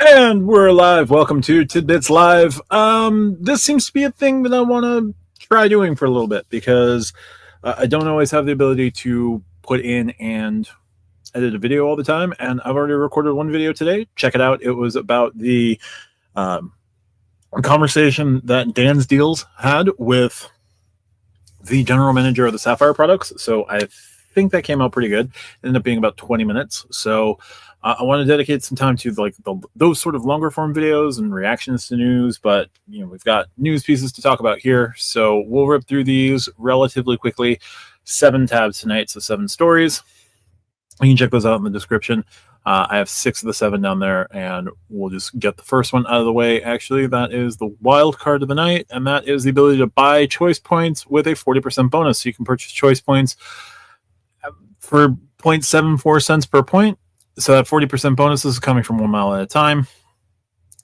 And we're live. Welcome to TidBits Live. This seems to be a thing that I want to try doing for a little bit because I don't always have the ability to put in and edit a video all the time. And I've already recorded one video today. Check it out. It was about the conversation that Dan's Deals had with the general manager of the Sapphire products. So I think that came out pretty good. It ended up being about 20 minutes. So I want to dedicate some time to those sort of longer form videos and reactions to news, but we've got news pieces to talk about here, so we'll rip through these relatively quickly. 7 tabs tonight, so 7 stories. You can check those out in the description. I have 6 of the 7 down there, and we'll just get the first one out of the way. Actually, that is the wild card of the night, and that is the ability to buy choice points with a 40% bonus. So you can purchase choice points for 0.74 cents per point. So that 40% bonus is coming from 1 mile at a time.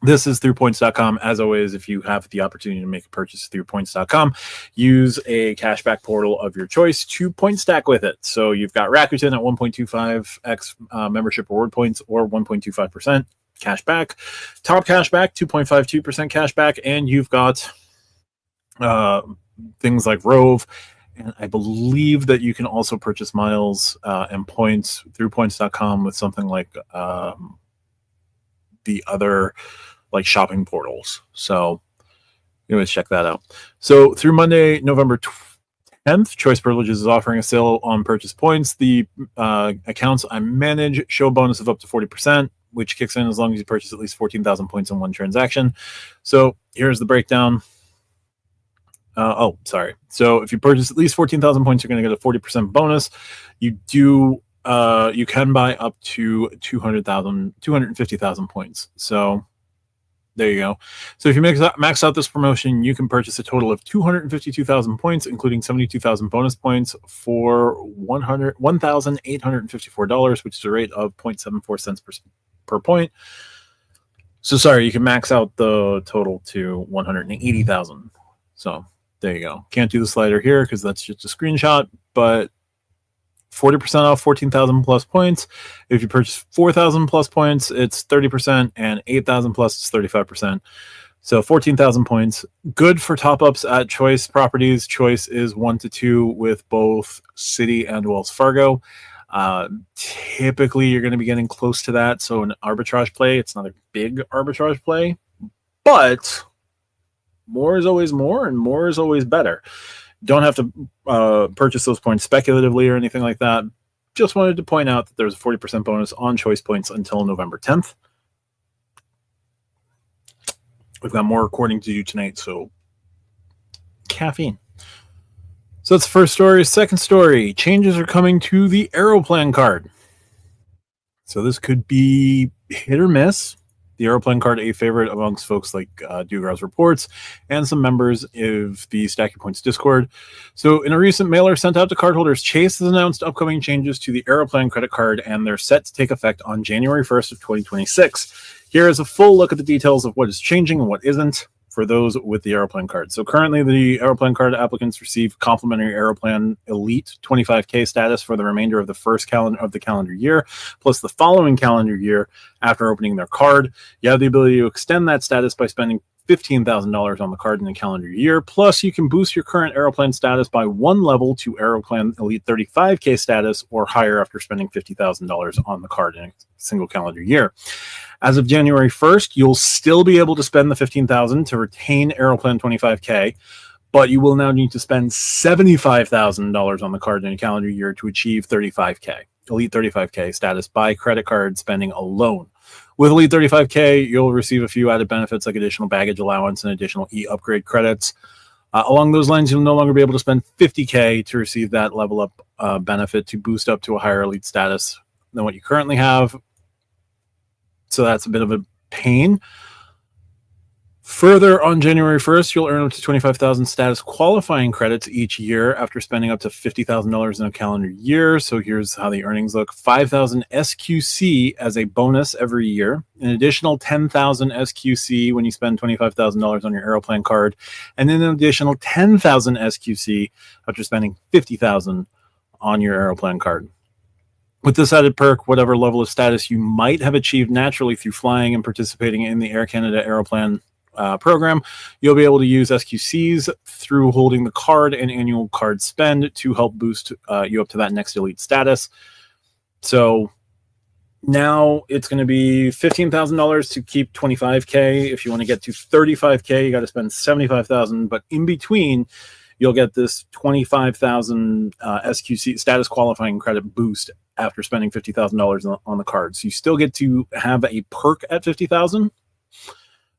This is through points.com. As always, if you have the opportunity to make a purchase through points.com, use a cashback portal of your choice to point stack with it. So you've got Rakuten at 1.25x membership reward points or 1.25% cashback. Top cashback, 2.52% cashback. And you've got things like Rove. And I believe that you can also purchase miles and points through points.com with something like the other shopping portals. So you always check that out. So through Monday, November 10th, Choice Privileges is offering a sale on purchase points. The accounts I manage show a bonus of up to 40%, which kicks in as long as you purchase at least 14,000 points in one transaction. So here's the breakdown. So if you purchase at least 14,000 points, you're going to get a 40% bonus. You can buy up to 250,000 points. So there you go. So if you max out this promotion, you can purchase a total of 252,000 points, including 72,000 bonus points for $1,854, which is a rate of 0.74 cents per point. So sorry, you can max out the total to 180,000. So there you go. Can't do the slider here because that's just a screenshot, but 40% off 14,000 plus points. If you purchase 4,000 plus points, it's 30%, and 8,000 plus is 35%. So 14,000 points. Good for top-ups at Choice properties. Choice is 1 to 2 with both Citi and Wells Fargo. Typically, you're going to be getting close to that. So an arbitrage play, it's not a big arbitrage play, but more is always more, and more is always better. Don't have to purchase those points speculatively or anything like that. Just wanted to point out that there's a 40% bonus on choice points until November 10th. We've got more recording to do tonight, so caffeine. So that's the first story. Second story, changes are coming to the Aeroplan card. So this could be hit or miss. The Aeroplan card, a favorite amongst folks like Dugar's Reports and some members of the Stack Your Points Discord. So in a recent mailer sent out to cardholders, Chase has announced upcoming changes to the Aeroplan credit card, and they're set to take effect on January 1st of 2026. Here is a full look at the details of what is changing and what isn't for those with the Aeroplan card. So currently the Aeroplan card applicants receive complimentary Aeroplan Elite 25K status for the remainder of the first calendar year, plus the following calendar year after opening their card. You have the ability to extend that status by spending $15,000 on the card in the calendar year. Plus, you can boost your current Aeroplan status by 1 level to Aeroplan Elite 35K status or higher after spending $50,000 on the card in a single calendar year. As of January 1st, you'll still be able to spend the $15,000 to retain Aeroplan 25K, but you will now need to spend $75,000 on the card in a calendar year to achieve 35K, Elite 35K status by credit card spending alone. With Elite 35K, you'll receive a few added benefits like additional baggage allowance and additional e-upgrade credits. Along those lines, you'll no longer be able to spend $50K to receive that level up benefit to boost up to a higher Elite status than what you currently have. So that's a bit of a pain. Further, on January 1st, you'll earn up to 25,000 status qualifying credits each year after spending up to $50,000 in a calendar year. So here's how the earnings look. 5,000 SQC as a bonus every year, an additional 10,000 SQC when you spend $25,000 on your Aeroplan card, and then an additional 10,000 SQC after spending $50,000 on your Aeroplan card. With this added perk, whatever level of status you might have achieved naturally through flying and participating in the Air Canada Aeroplan program, you'll be able to use SQCs through holding the card and annual card spend to help boost you up to that next elite status. So now it's going to be $15,000 to keep 25K. If you want to get to 35K, you got to spend 75,000. But in between, you'll get this 25,000 SQC status qualifying credit boost after spending $50,000 on the card. So you still get to have a perk at 50,000,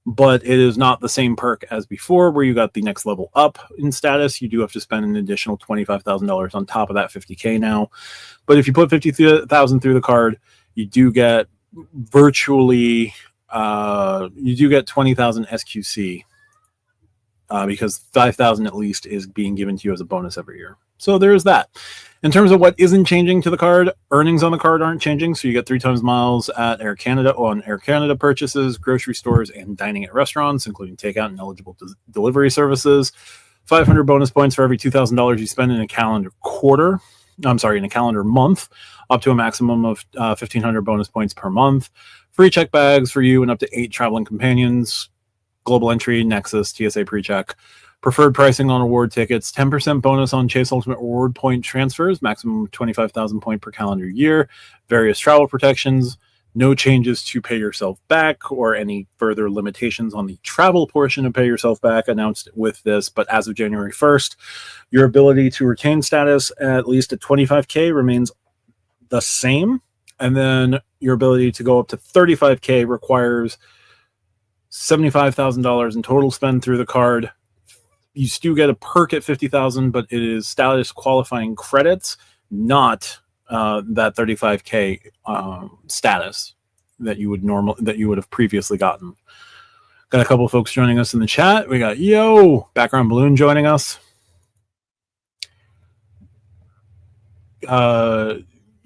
but it is not the same perk as before, where you got the next level up in status. You do have to spend an additional $25,000 on top of that 50K now. But if you put 50,000 through the card, you do get virtually, you do get 20,000 SQC because 5,000 at least is being given to you as a bonus every year. So there's that. In terms of what isn't changing to the card, earnings on the card aren't changing. So you get 3 times miles at Air Canada on Air Canada purchases, grocery stores, and dining at restaurants, including takeout and eligible delivery services. 500 bonus points for every $2,000 you spend in a calendar quarter. I'm sorry, in a calendar month, up to a maximum of 1,500 bonus points per month. Free check bags for you and up to 8 traveling companions. Global entry, Nexus, TSA pre-check. Preferred pricing on award tickets, 10% bonus on Chase Ultimate Reward point transfers, maximum 25,000 point per calendar year, various travel protections, no changes to pay yourself back or any further limitations on the travel portion of pay yourself back announced with this. But as of January 1st, your ability to retain status at least at 25K remains the same. And then your ability to go up to 35K requires $75,000 in total spend through the card. You still get a perk at 50,000, but it is status qualifying credits, not that 35K status that you would have previously gotten. Got a couple of folks joining us in the chat. We got Background Balloon joining us.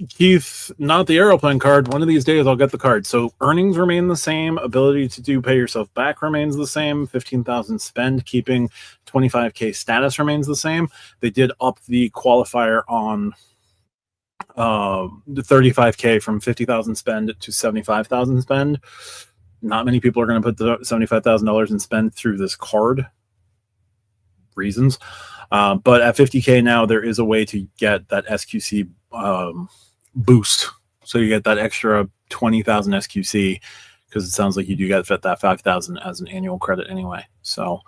Keith, not the Aeroplan card. One of these days I'll get the card. So earnings remain the same. Ability to do pay yourself back remains the same. 15,000 spend, keeping 25K status remains the same. They did up the qualifier on the 35K from 50,000 spend to 75,000 spend. Not many people are going to put the $75,000 in spend through this card. Reasons. But at 50K now, there is a way to get that SQC boost. So you get that extra 20,000 SQC because it sounds like you do get that 5,000 as an annual credit anyway. So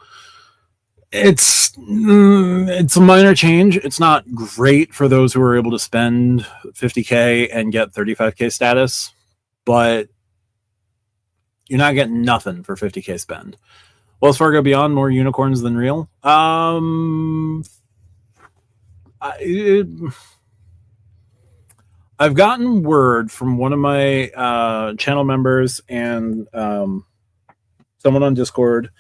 it's a minor change. It's not great for those who are able to spend 50K and get 35K status, but you're not getting nothing for 50K spend. Wells Fargo Beyond, more unicorns than real. I've gotten word from one of my channel members and someone on Discord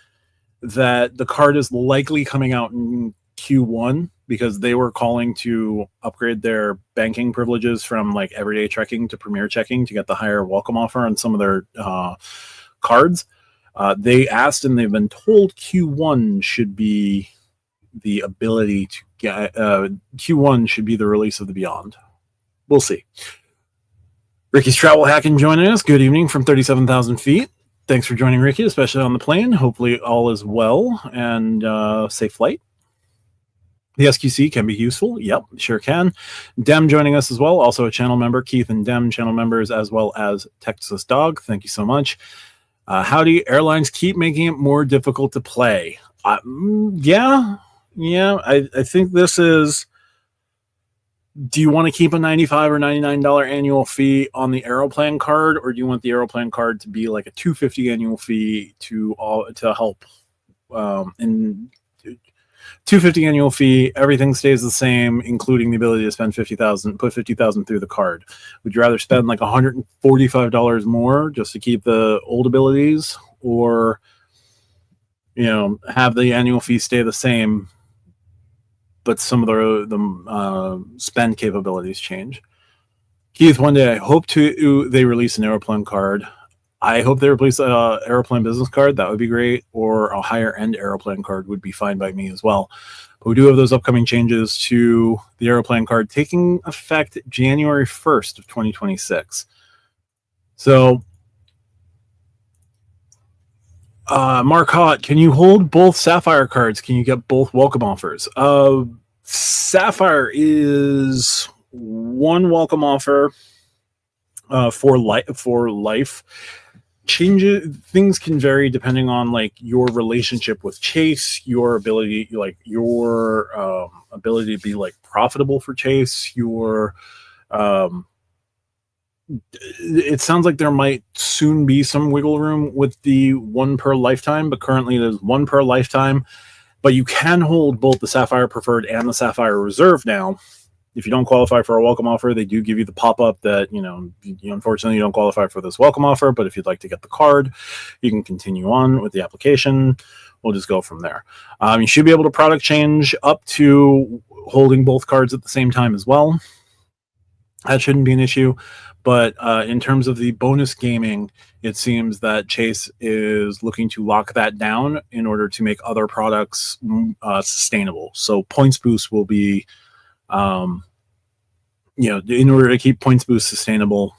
that the card is likely coming out in Q1 because they were calling to upgrade their banking privileges from like everyday checking to premier checking to get the higher welcome offer on some of their cards. They asked and they've been told Q1 should be the ability to get Q1 should be the release of the Beyond. We'll see. Ricky's Travel Hacking joining us. Good evening from 37,000 feet. Thanks for joining, Ricky, especially on the plane. Hopefully all is well and safe flight. The SQC can be useful. Yep, sure can. Dem joining us as well, also a channel member. Keith and Dem, channel members, as well as Texas Dog. Thank you so much. Howdy, airlines keep making it more difficult to play. Yeah. I think this is... Do you want to keep a $95 or $99 annual fee on the Aeroplan card, or do you want the Aeroplan card to be like a $250 annual fee to help? And $250 annual fee, everything stays the same, including the ability to spend $50,000, put $50,000 through the card. Would you rather spend like $145 more just to keep the old abilities, or have the annual fee stay the same, but some of the spend capabilities change? Keith, one day I hope they release an Aeroplan card. I hope they replace Aeroplan business card. That would be great. Or a higher end Aeroplan card would be fine by me as well. But we do have those upcoming changes to the Aeroplan card taking effect January 1st of 2026. So, Mark Hott, can you hold both Sapphire cards? Can you get both welcome offers? Sapphire is one welcome offer for life. Changes, things can vary depending on like your relationship with Chase, your ability, like your ability to be like profitable for Chase, your it sounds like there might soon be some wiggle room with the one per lifetime, but currently there's one per lifetime. But you can hold both the Sapphire Preferred and the Sapphire Reserve now. If you don't qualify for a welcome offer, they do give you the pop-up that, you unfortunately you don't qualify for this welcome offer, but if you'd like to get the card, you can continue on with the application. We'll just go from there. You should be able to product change up to holding both cards at the same time as well. That shouldn't be an issue. But in terms of the bonus gaming, it seems that Chase is looking to lock that down in order to make other products sustainable. So points boost will be in order to keep points boost sustainable,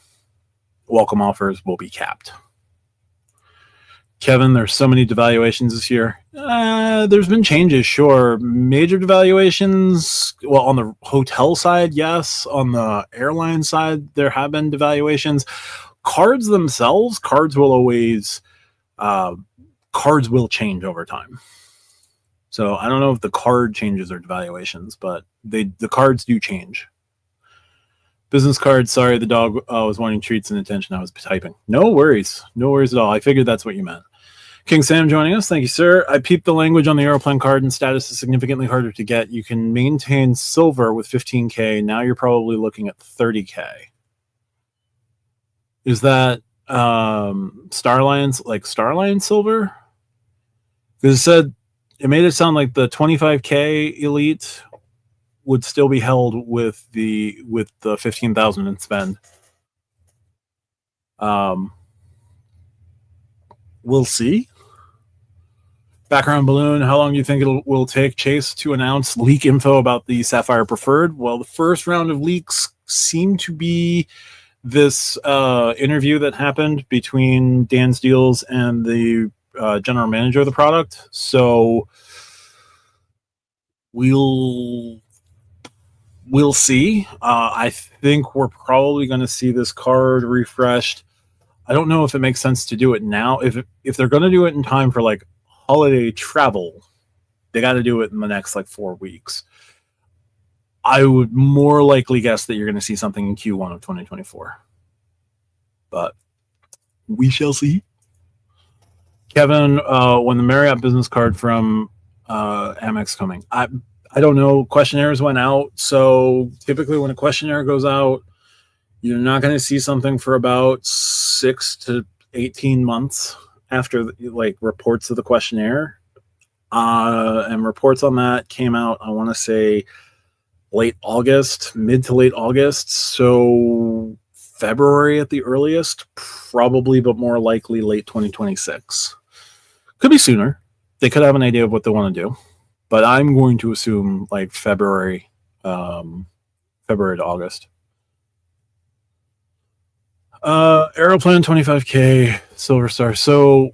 welcome offers will be capped. Kevin, there's so many devaluations this year. There's been changes, sure. Major devaluations, well, on the hotel side, yes. On the airline side, there have been devaluations. Cards themselves, cards will change over time. So I don't know if the card changes or devaluations, but the cards do change. Business cards, sorry, the dog was wanting treats and attention. I was typing. No worries. No worries at all. I figured that's what you meant. King Sam joining us. Thank you, sir. I peeped the language on the Aeroplan card and status is significantly harder to get. You can maintain silver with 15K. Now you're probably looking at 30K. Is that Starline silver? Because it made it sound like the 25K elite would still be held with the 15,000 in spend. We'll see. Background balloon. How long do you think will take Chase to announce leak info about the Sapphire Preferred? Well, the first round of leaks seem to be this interview that happened between Dan Steels and the general manager of the product. So we'll see. I think we're probably going to see this card refreshed. I don't know if it makes sense to do it now. If they're going to do it in time for like holiday travel, they got to do it in the next like 4 weeks. I would more likely guess that you're going to see something in Q1 of 2024. But we shall see. Kevin, when the Marriott business card from Amex coming? I don't know. Questionnaires went out. So typically when a questionnaire goes out, you're not going to see something for about 6 to 18 months after like reports of the questionnaire. And reports on that came out, I want to say mid to late August. So February at the earliest, probably, but more likely late 2026. Could be sooner. They could have an idea of what they want to do. But I'm going to assume like February to August. Aeroplan 25K Silver Star. So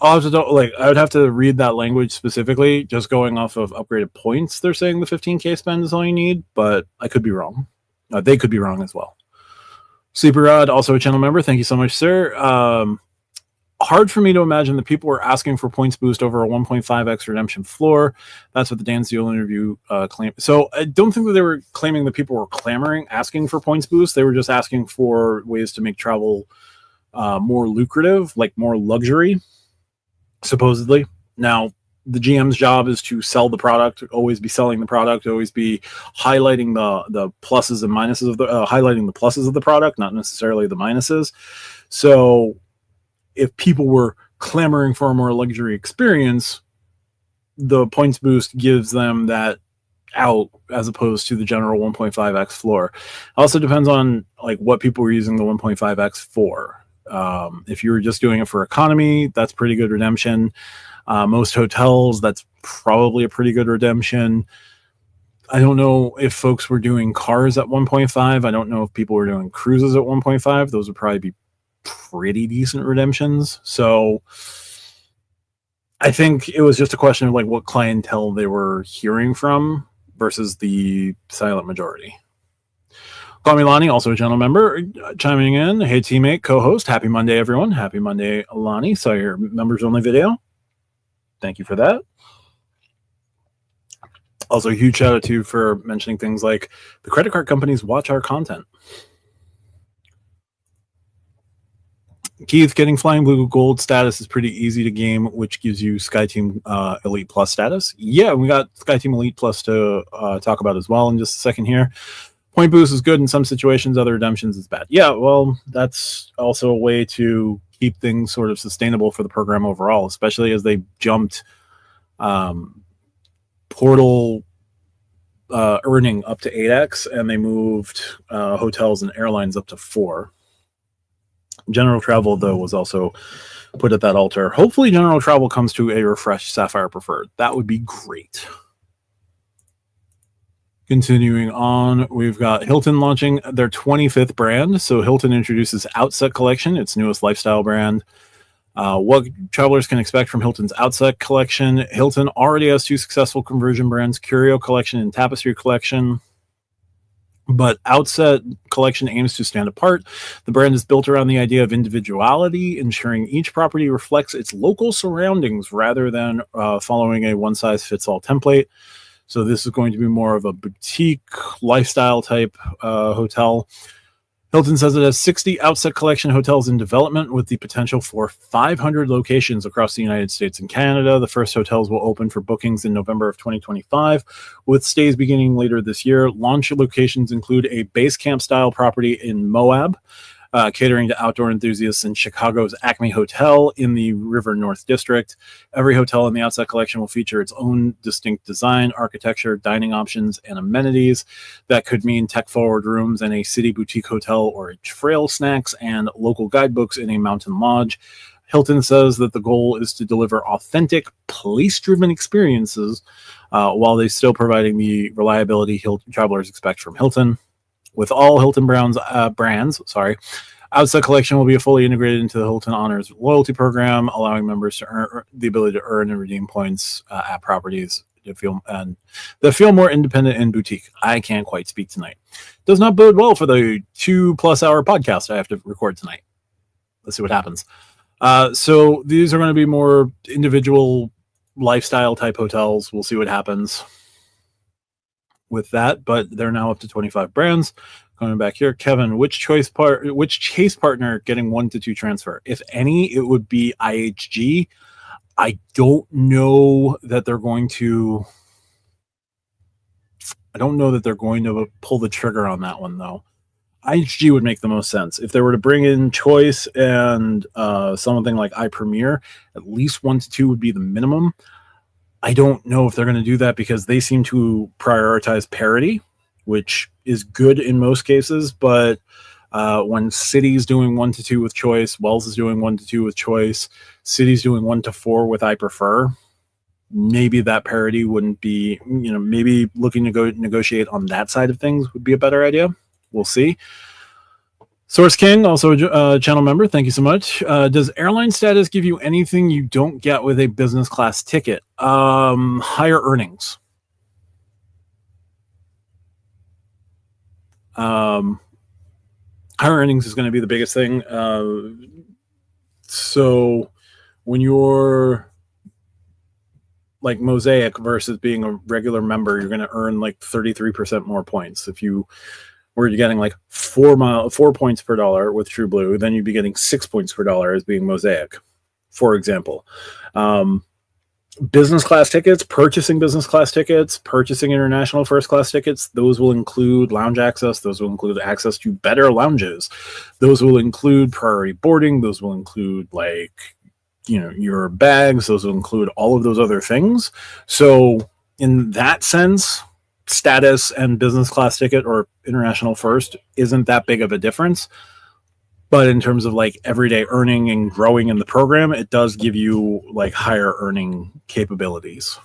I would have to read that language specifically, just going off of upgraded points. They're saying the 15K spend is all you need, but I could be wrong. They could be wrong as well. Sleeper Rod, also a channel member. Thank you so much, sir. Hard for me to imagine that people were asking for points boost over a 1.5x redemption floor. That's what the Dan Steele interview claimed. So I don't think that they were claiming that people were asking for points boost. They were just asking for ways to make travel more lucrative, like more luxury, supposedly. Now, the GM's job is to sell the product, always be selling the product, always be highlighting the pluses and minuses of highlighting the pluses of the product, not necessarily the minuses. So if people were clamoring for a more luxury experience, the points boost gives them that out as opposed to the general 1.5x floor. Also depends on like what people were using the 1.5x for. If you were just doing it for economy, that's pretty good redemption. Most hotels, that's probably a pretty good redemption. I don't know if folks were doing cars at 1.5. I don't know if people were doing cruises at 1.5. Those would probably be pretty decent redemptions. So I think it was just a question of like what clientele they were hearing from versus the silent majority. Call me Lonnie, also a channel member, chiming in. Hey, teammate, co-host. Happy Monday, everyone. Happy Monday, Lonnie. Saw your members-only video. Thank you for that. Also, a huge shout out to you for mentioning things like the credit card companies watch our content. Keith, getting Flying Blue Gold status is pretty easy to game, which gives you SkyTeam Elite Plus status. Yeah, we got SkyTeam Elite Plus to talk about as well in just a second here. Point boost is good in some situations, other redemptions is bad. Yeah, well, that's also a way to keep things sort of sustainable for the program overall, especially as they jumped portal earning up to 8x and they moved hotels and airlines up to 4. General travel, though, was also put at that altar. Hopefully, general travel comes to a refreshed Sapphire Preferred. That would be great. Continuing on, we've got Hilton launching their 25th brand. So Hilton introduces Outset Collection, its newest lifestyle brand. What travelers can expect from Hilton's Outset Collection. Hilton already has 2 successful conversion brands, Curio Collection and Tapestry Collection. But Outset Collection aims to stand apart. The brand is built around the idea of individuality, ensuring each property reflects its local surroundings rather than following a one-size-fits-all template. So this is going to be more of a boutique lifestyle type hotel. Hilton says it has 60 Outset Collection hotels in development with the potential for 500 locations across the United States and Canada. The first hotels will open for bookings in November of 2025, with stays beginning later this year. Launch locations include a base camp style property in Moab, catering to outdoor enthusiasts in Chicago's Acme Hotel in the River North District. Every hotel in the Outset Collection will feature its own distinct design, architecture, dining options, and amenities. That could mean tech-forward rooms in a city boutique hotel or trail snacks and local guidebooks in a mountain lodge. Hilton says that the goal is to deliver authentic, place-driven experiences while they still providing the reliability travelers expect from Hilton. With all Hilton brands, Outset Collection will be fully integrated into the Hilton Honors loyalty program, allowing members to earn the ability to earn and redeem points at properties that feel more independent and boutique. I can't quite speak tonight. Does not bode well for the 2+ hour podcast I have to record tonight. Let's see what happens. So these are going to be more individual lifestyle type hotels. We'll see what happens with that, but they're now up to 25 brands. Going back here, Kevin, which chase partner getting 1 to 2 transfer? If any, it would be IHG. I don't know that they're going to. I don't know that they're going to pull the trigger on that one though. IHG would make the most sense if they were to bring in Choice and something like iPremiere. At least 1 to 2 would be the minimum. I don't know if they're going to do that because they seem to prioritize parity, which is good in most cases. But when City's doing 1 to 2 with Choice, Wells is doing 1 to 2 with Choice, City's doing 1 to 4 with I Prefer, maybe that parity wouldn't be, maybe looking to go negotiate on that side of things would be a better idea. We'll see. Source King, also a channel member. Thank you so much. Does airline status give you anything you don't get with a business class ticket? Higher earnings. Higher earnings is going to be the biggest thing. So when you're like Mosaic versus being a regular member, you're going to earn like 33% more points. If you were getting like 4 points per dollar with TrueBlue, then you'd be getting 6 points per dollar as being Mosaic, for example. Business class tickets, purchasing international first class tickets, those will include lounge access. Those will include access to better lounges. Those will include priority boarding. Those will include your bags. Those will include all of those other things. So in that sense, status and business class ticket or international first isn't that big of a difference. But in terms of like everyday earning and growing in the program, it does give you like higher earning capabilities.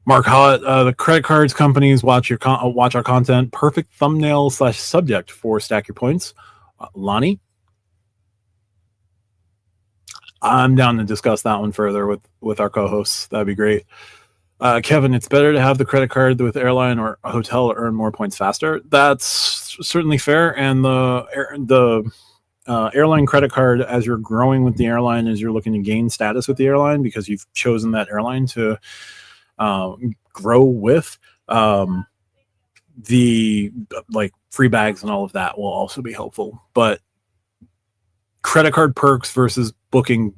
Mark Hott, the credit cards companies watch our content. Perfect thumbnail / subject for Stack Your Points. Lonnie, I'm down to discuss that one further with our co-hosts. That'd be great. Kevin, it's better to have the credit card with airline or a hotel to earn more points faster. That's certainly fair. And the airline credit card, as you're growing with the airline, as you're looking to gain status with the airline because you've chosen that airline to grow with, the like free bags and all of that will also be helpful. But credit card perks versus booking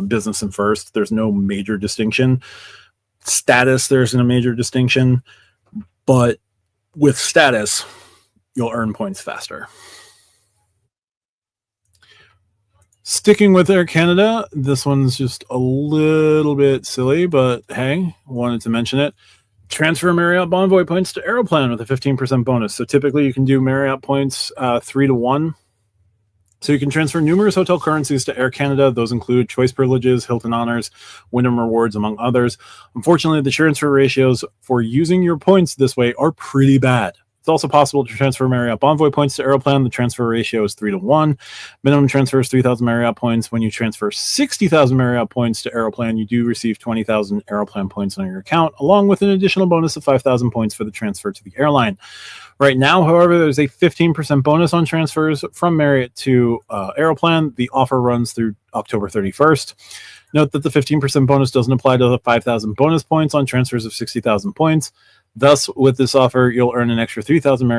business and first, there's no major distinction. Status, there's a major distinction, but with status, you'll earn points faster. Sticking with Air Canada, this one's just a little bit silly, but hey, wanted to mention it. Transfer Marriott Bonvoy points to Aeroplan with a 15% bonus. So typically you can do Marriott points 3-to-1. So you can transfer numerous hotel currencies to Air Canada. Those include Choice Privileges, Hilton Honors, Wyndham Rewards, among others. Unfortunately, the transfer ratios for using your points this way are pretty bad. It's also possible to transfer Marriott Bonvoy points to Aeroplan. The transfer ratio is 3-to-1. Minimum transfer is 3,000 Marriott points. When you transfer 60,000 Marriott points to Aeroplan, you do receive 20,000 Aeroplan points on your account, along with an additional bonus of 5,000 points for the transfer to the airline. Right now, however, there's a 15% bonus on transfers from Marriott to Aeroplan. The offer runs through October 31st. Note that the 15% bonus doesn't apply to the 5,000 bonus points on transfers of 60,000 points. Thus, with this offer, you'll earn an extra 3,000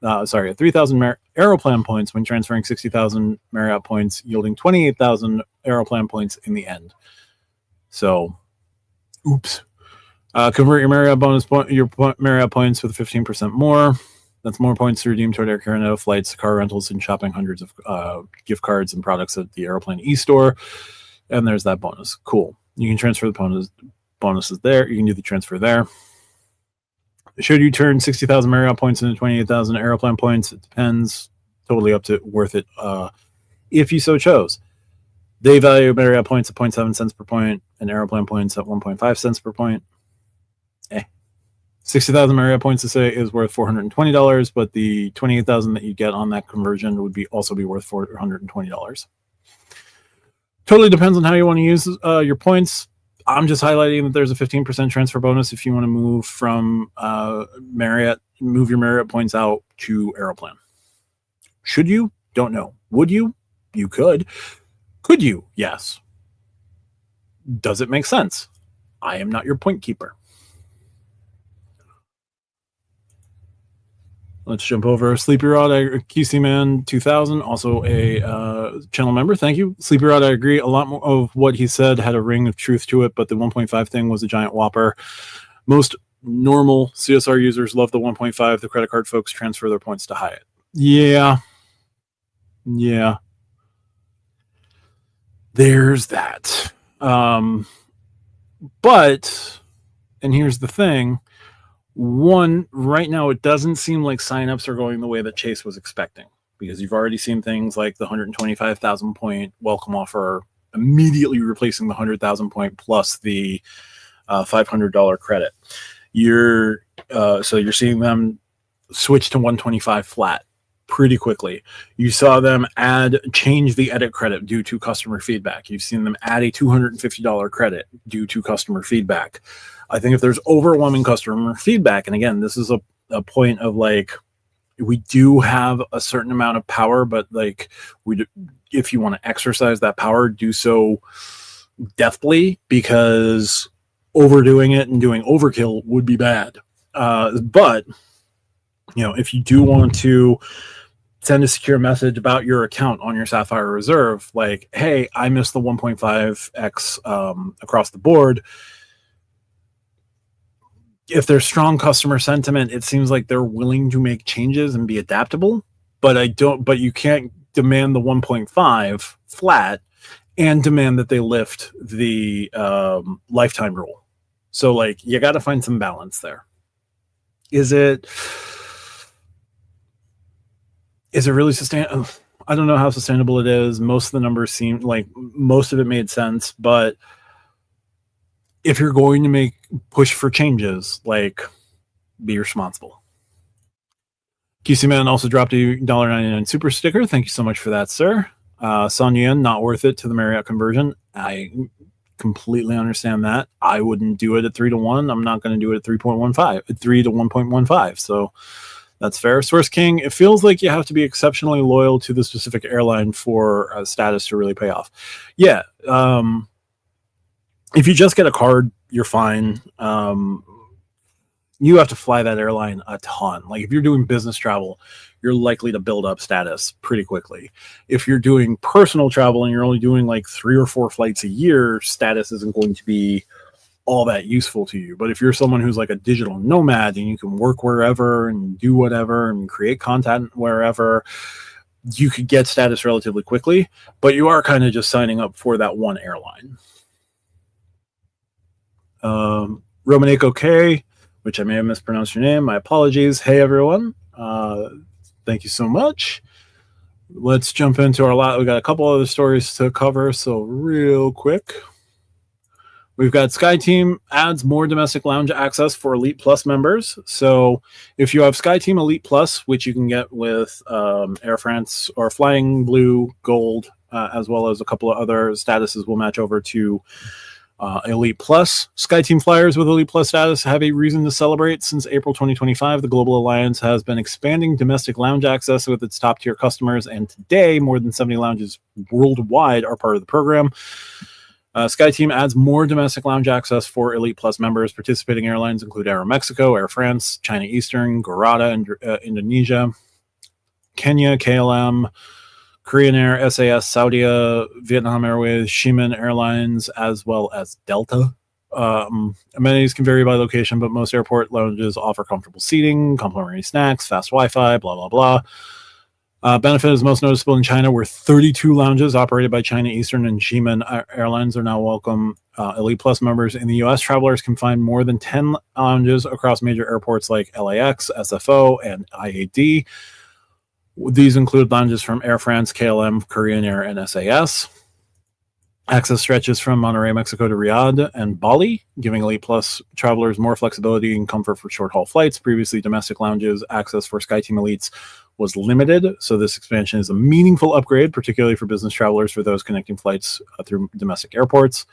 Aeroplan points when transferring 60,000 Marriott points, yielding 28,000 Aeroplan points in the end. So, oops. Convert your Marriott Marriott points with 15% more. That's more points to redeem toward Air Canada flights, car rentals, and shopping hundreds of gift cards and products at the Aeroplan e-store. And there's that bonus. Cool. You can transfer the bonuses there. You can do the transfer there. Should you turn 60,000 Marriott points into 28,000 Aeroplan points? It depends. Totally up to worth it if you so chose. They value Marriott points at 0.7 cents per point and Aeroplan points at 1.5 cents per point. 60,000 Marriott points to say is worth $420, but the 28,000 that you get on that conversion would also be worth $420. Totally depends on how you want to use your points. I'm just highlighting that there's a 15% transfer bonus if you want to move from Marriott, move your Marriott points out to Aeroplan. Should you? Don't know. Would you? You could. Could you? Yes. Does it make sense? I am not your point keeper. Let's jump over Sleepy Rod, QC Man 2000, also a channel member. Thank you. Sleepy Rod, I agree. A lot more of what he said had a ring of truth to it, but the 1.5 thing was a giant whopper. Most normal CSR users love the 1.5. The credit card folks transfer their points to Hyatt. Yeah. There's that. But, and here's the thing. One, right now, it doesn't seem like signups are going the way that Chase was expecting, because you've already seen things like the 125,000 point welcome offer immediately replacing the 100,000 point plus the $500 credit. So you're seeing them switch to 125 flat pretty quickly. You saw them change the edit credit due to customer feedback. You've seen them add a $250 credit due to customer feedback. I think if there's overwhelming customer feedback, and again, this is a point of like, we do have a certain amount of power, but like if you want to exercise that power, do so deftly, because overdoing it and doing overkill would be bad. But if you do want to send a secure message about your account on your Sapphire Reserve, like, hey, I missed the 1.5x across the board. If there's strong customer sentiment, it seems like they're willing to make changes and be adaptable, but you can't demand the 1.5 flat and demand that they lift the lifetime rule. So like, you got to find some balance there. Is it Is it really sustainable? I don't know how sustainable it is. Most of the numbers seem like most of it made sense, but if you're going to push for changes, like, be responsible. QC Man also dropped a $1.99 super sticker. Thank you so much for that, sir. Son Yen, not worth it to the Marriott conversion. I completely understand that. I wouldn't do it at 3-1. I'm not going to do it at 3.15, 3 to 1.15. So that's fair. Source King, it feels like you have to be exceptionally loyal to the specific airline for status to really pay off. Yeah. If you just get a card, you're fine. You have to fly that airline a ton. Like if you're doing business travel, you're likely to build up status pretty quickly. If you're doing personal travel and you're only doing like 3 or 4 flights a year, status isn't going to be all that useful to you. But if you're someone who's like a digital nomad and you can work wherever and do whatever and create content wherever, you could get status relatively quickly, but you are kind of just signing up for that one airline. Romaneko K, which I may have mispronounced your name. My apologies. Hey, everyone. Thank you so much. Let's jump into our lot. We got a couple other stories to cover, so real quick. We've got SkyTeam adds more domestic lounge access for Elite Plus members. So if you have SkyTeam Elite Plus, which you can get with Air France or Flying Blue Gold, as well as a couple of other statuses will match over to Elite Plus. SkyTeam flyers with Elite Plus status have a reason to celebrate. Since April 2025, the Global Alliance has been expanding domestic lounge access with its top-tier customers, and today, more than 70 lounges worldwide are part of the program. SkyTeam adds more domestic lounge access for Elite Plus members. Participating airlines include Aeromexico, Air France, China Eastern, Garuda, Indonesia, Kenya, KLM, Korean Air, SAS, Saudia, Vietnam Airways, Xiamen Airlines, as well as Delta. Amenities can vary by location, but most airport lounges offer comfortable seating, complimentary snacks, fast Wi-Fi, blah, blah, blah. Benefit is most noticeable in China, where 32 lounges operated by China Eastern and Xiamen Airlines are now welcome. Elite Plus members in the U.S. travelers can find more than 10 lounges across major airports like LAX, SFO, and IAD. These include lounges from Air France, KLM, Korean Air, and SAS. Access stretches from Monterrey, Mexico to Riyadh and Bali, giving Elite Plus travelers more flexibility and comfort for short-haul flights. Previously, domestic lounges access for SkyTeam Elites was limited, so this expansion is a meaningful upgrade, particularly for business travelers for those connecting flights through domestic airports.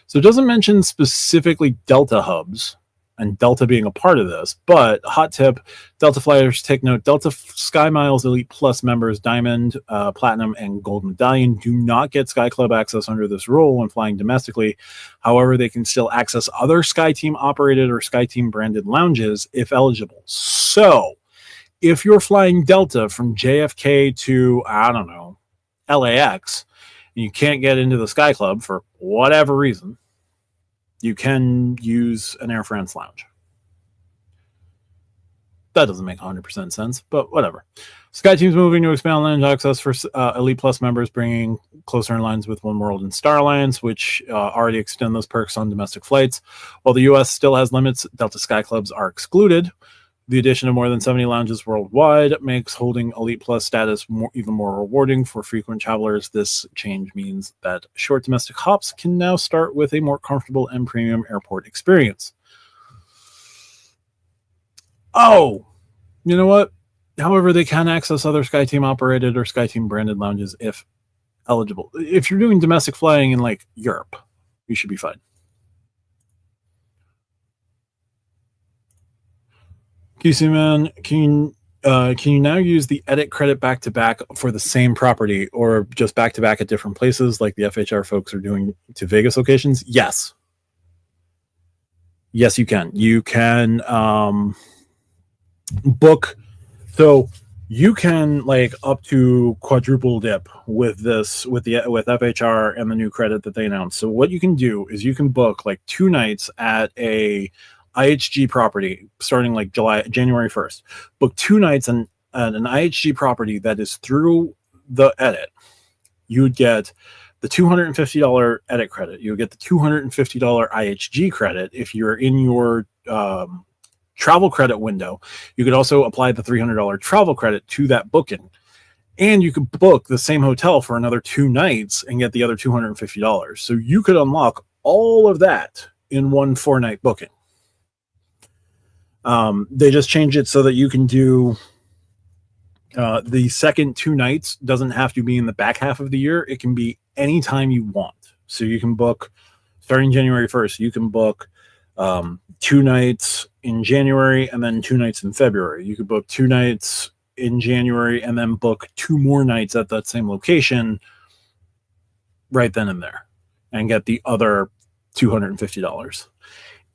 So it doesn't mention specifically Delta hubs, and Delta being a part of this, but hot tip, Delta flyers take note, Delta SkyMiles Elite Plus members, Diamond, Platinum, and Gold Medallion do not get Sky Club access under this rule when flying domestically. However, they can still access other SkyTeam operated or SkyTeam branded lounges if eligible. So if you're flying Delta from JFK to, I don't know, LAX, and you can't get into the Sky Club for whatever reason, you can use an Air France lounge. That doesn't make 100% sense, but whatever. SkyTeam's moving to expand lounge access for Elite Plus members, bringing closer in lines with Oneworld and Star Alliance, which already extend those perks on domestic flights. While the U.S. still has limits, Delta Sky Clubs are excluded. The addition of more than 70 lounges worldwide makes holding Elite Plus status even more rewarding for frequent travelers. This change means that short domestic hops can now start with a more comfortable and premium airport experience. Oh, you know what? However, they can access other SkyTeam operated or SkyTeam branded lounges if eligible. If you're doing domestic flying in like Europe, you should be fine. QC Man, can you now use the edit credit back-to-back for the same property or just back-to-back at different places like the FHR folks are doing to Vegas locations? Yes. Yes, you can. You can book. So you can like up to quadruple dip with FHR and the new credit that they announced. So what you can do is you can book like 2 nights at a IHG property starting like January 1st. Book 2 nights on an IHG property that is through the edit. You would get the $250 edit credit. You would get the $250 IHG credit if you're in your travel credit window. You could also apply the $300 travel credit to that booking. And you could book the same hotel for another 2 nights and get the other $250. So you could unlock all of that in one 4-night booking. They just changed it so that you can do the second 2 nights doesn't have to be in the back half of the year. It can be anytime you want. So you can book starting January 1st. You can book 2 nights in January and then 2 nights in February. You could book 2 nights in January and then book 2 more nights at that same location right then and there and get the other $250.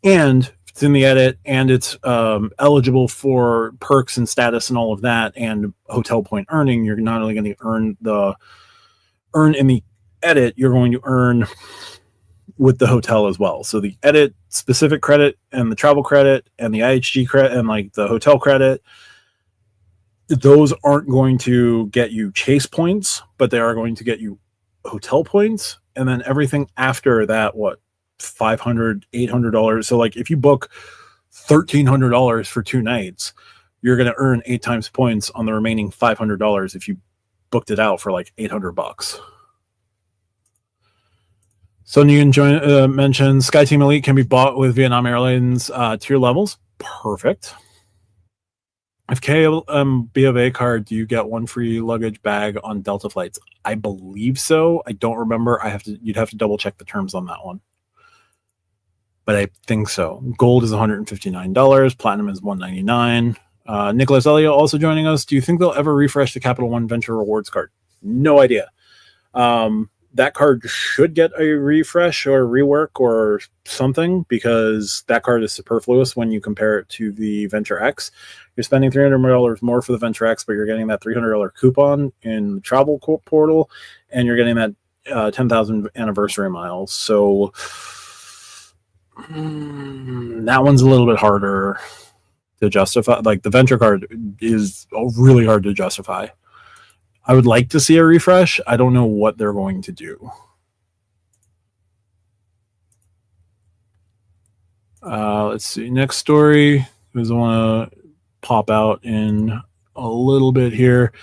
And it's in the edit, and it's eligible for perks and status and all of that, and hotel point earning. You're not only going to earn in the edit, you're going to earn with the hotel as well. So the edit specific credit and the travel credit and the IHG credit and like the hotel credit, those aren't going to get you chase points, but they are going to get you hotel points. And then everything after that, $500, $800. So like if you book $1,300 for 2 nights, you're going to earn 8 times points on the remaining $500 if you booked it out for like $800. So Nguyen mentions SkyTeam Elite can be bought with Vietnam Airlines tier levels. Perfect. If B of A card, do you get 1 free luggage bag on Delta flights? I believe so. I don't remember. You'd have to double check the terms on that one. But I think so. Gold is $159. Platinum is $199. Nicholas Elliott also joining us. Do you think they'll ever refresh the Capital One Venture Rewards card? No idea. That card should get a refresh or rework or something because that card is superfluous when you compare it to the Venture X. You're spending $300 more for the Venture X, but you're getting that $300 coupon in the travel portal, and you're getting that 10,000 anniversary miles. So that one's a little bit harder to justify. Like the Venture card is really hard to justify. I would like to see a refresh. I don't know what they're going to do. Let's see. Next story. Because I want to pop out in a little bit here.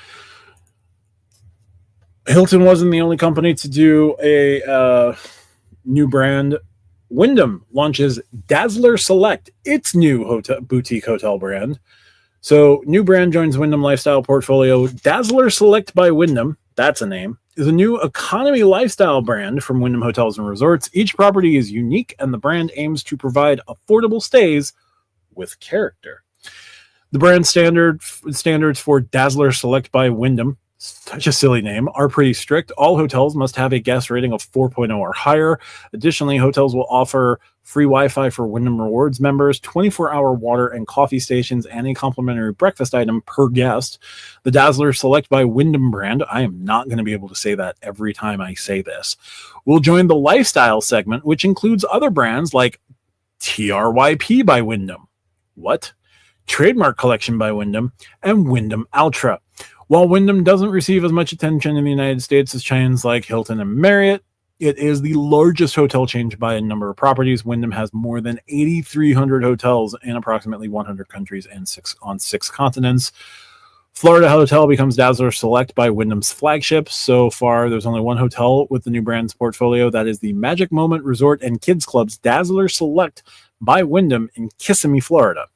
Hilton wasn't the only company to do a new brand. Wyndham launches Dazzler Select, its new boutique hotel brand. So, new brand joins Wyndham lifestyle portfolio. Dazzler Select by Wyndham, that's a name, is a new economy lifestyle brand from Wyndham Hotels and Resorts. Each property is unique, and the brand aims to provide affordable stays with character. The brand standards for Dazzler Select by Wyndham, such a silly name, are pretty strict. All hotels must have a guest rating of 4.0 or higher. Additionally, hotels will offer free Wi-Fi for Wyndham Rewards members, 24-hour water and coffee stations, and a complimentary breakfast item per guest. The Dazzler Select by Wyndham brand, I am not going to be able to say that every time I say this, will join the lifestyle segment, which includes other brands like TRYP by Wyndham. What? Trademark Collection by Wyndham, and Wyndham Ultra. While Wyndham doesn't receive as much attention in the United States as chains like Hilton and Marriott, it is the largest hotel chain by a number of properties. Wyndham has more than 8,300 hotels in approximately 100 countries and on 6 continents. Florida Hotel becomes Dazzler Select by Wyndham's flagship. So far, there's only one hotel with the new brand's portfolio. That is the Magic Moment Resort and Kids Club's Dazzler Select by Wyndham in Kissimmee, Florida.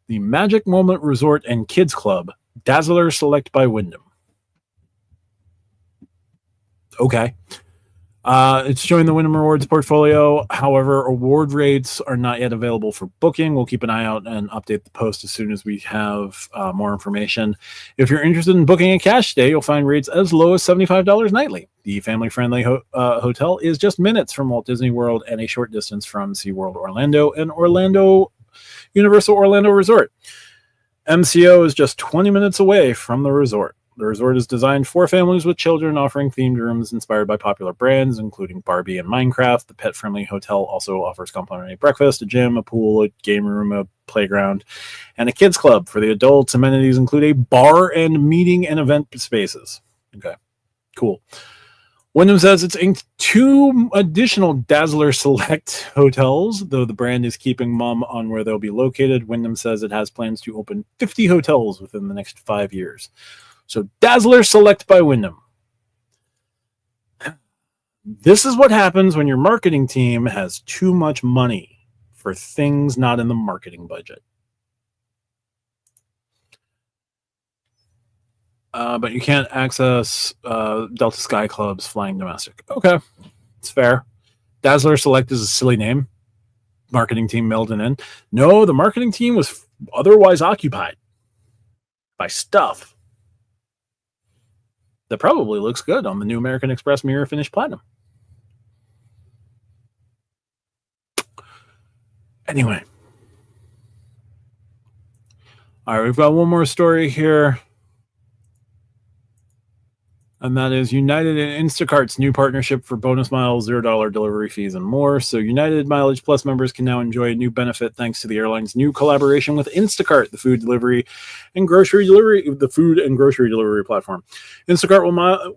The Magic Moment Resort and Kids Club, Dazzler Select by Wyndham. Okay. It's showing the Wyndham Rewards portfolio. However, award rates are not yet available for booking. We'll keep an eye out and update the post as soon as we have more information. If you're interested in booking a cash stay, you'll find rates as low as $75 nightly. The family-friendly hotel is just minutes from Walt Disney World and a short distance from SeaWorld Orlando and Universal Orlando Resort. MCO is just 20 minutes away from the resort. The resort is designed for families with children, offering themed rooms inspired by popular brands, including Barbie and Minecraft. The pet-friendly hotel also offers complimentary breakfast, a gym, a pool, a game room, a playground, and a kids club. For the adults, amenities include a bar and meeting and event spaces. Okay, cool. Wyndham says it's inked 2 additional Dazzler Select hotels, though the brand is keeping mum on where they'll be located. Wyndham says it has plans to open 50 hotels within the next 5 years. So Dazzler Select by Wyndham. This is what happens when your marketing team has too much money for things not in the marketing budget. But you can't access Delta Sky Clubs flying domestic. Okay, it's fair. Dazzler Select is a silly name. Marketing team mailed it in. No, the marketing team was otherwise occupied by stuff that probably looks good on the new American Express Mirror Finish Platinum. Anyway. All right, we've got one more story here. And that is United and Instacart's new partnership for bonus miles, $0 delivery fees, and more. So United Mileage Plus members can now enjoy a new benefit thanks to the airline's new collaboration with Instacart, the food and grocery delivery platform. Instacart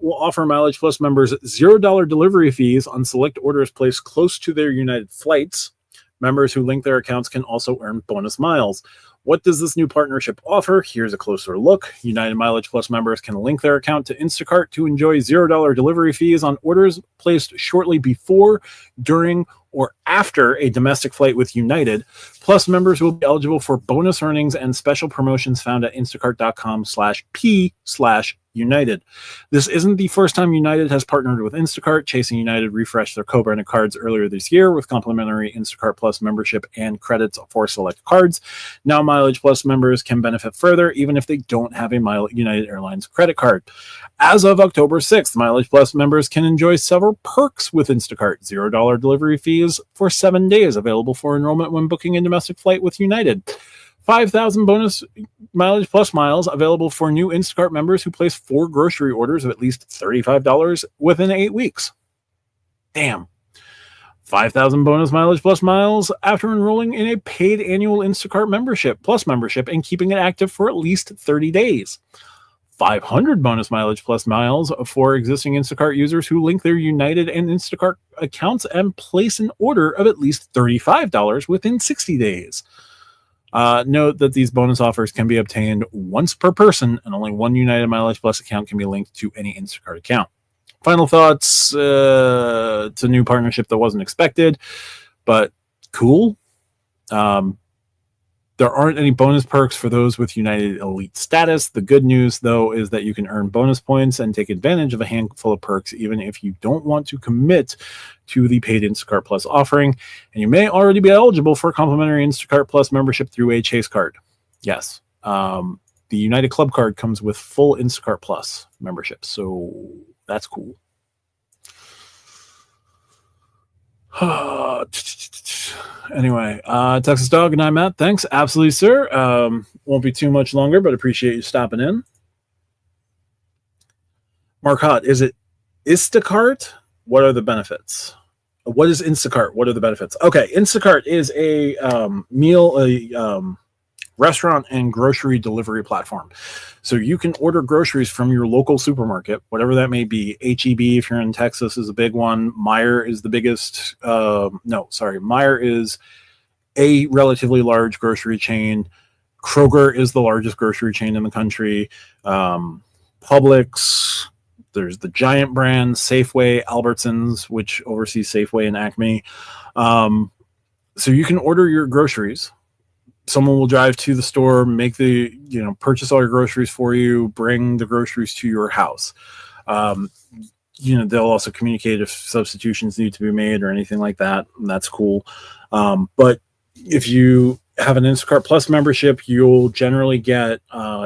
will offer Mileage Plus members $0 delivery fees on select orders placed close to their United flights. Members who link their accounts can also earn bonus miles. What does this new partnership offer? Here's a closer look. United Mileage Plus members can link their account to Instacart to enjoy $0 delivery fees on orders placed shortly before, during, or after a domestic flight with United. Plus, members will be eligible for bonus earnings and special promotions found at instacart.com/p/United. This isn't the first time United has partnered with Instacart. Chasing United refreshed their co-branded cards earlier this year with complimentary Instacart Plus membership and credits for select cards. Now, Mileage Plus members can benefit further even if they don't have a United Airlines credit card. As of October 6th, Mileage Plus members can enjoy several perks with Instacart. $0 delivery fees for 7 days, available for enrollment when booking a domestic flight with United. 5,000 bonus Mileage Plus miles available for new Instacart members who place 4 grocery orders of at least $35 within 8 weeks. Damn. 5,000 bonus Mileage Plus miles after enrolling in a paid annual Instacart Plus membership and keeping it active for at least 30 days. 500 bonus Mileage Plus miles for existing Instacart users who link their United and Instacart accounts and place an order of at least $35 within 60 days. Note that these bonus offers can be obtained once per person, and only one United Mileage Plus account can be linked to any Instacart account. Final thoughts. It's a new partnership that wasn't expected, but cool. There aren't any bonus perks for those with United Elite status. The good news, though, is that you can earn bonus points and take advantage of a handful of perks, even if you don't want to commit to the paid Instacart Plus offering. And you may already be eligible for a complimentary Instacart Plus membership through a Chase card. Yes. The United Club card comes with full Instacart Plus membership. So that's cool. Anyway, Texas Dog and I'm Matt. Thanks. Absolutely, sir. Won't be too much longer, but appreciate you stopping in. Mark Hott, is it Instacart? What are the benefits? What is Instacart? What are the benefits? Okay, Instacart is a restaurant and grocery delivery platform. So you can order groceries from your local supermarket, whatever that may be. H-E-B, if you're in Texas, is a big one. Meijer is the biggest. Meijer is a relatively large grocery chain. Kroger is the largest grocery chain in the country. Publix, there's the giant brands, Safeway, Albertsons, which oversees Safeway and Acme. So you can order your groceries. Someone will drive to the store, purchase all your groceries for you, bring the groceries to your house. They'll also communicate if substitutions need to be made or anything like that. And that's cool. But if you have an Instacart Plus membership, you'll generally get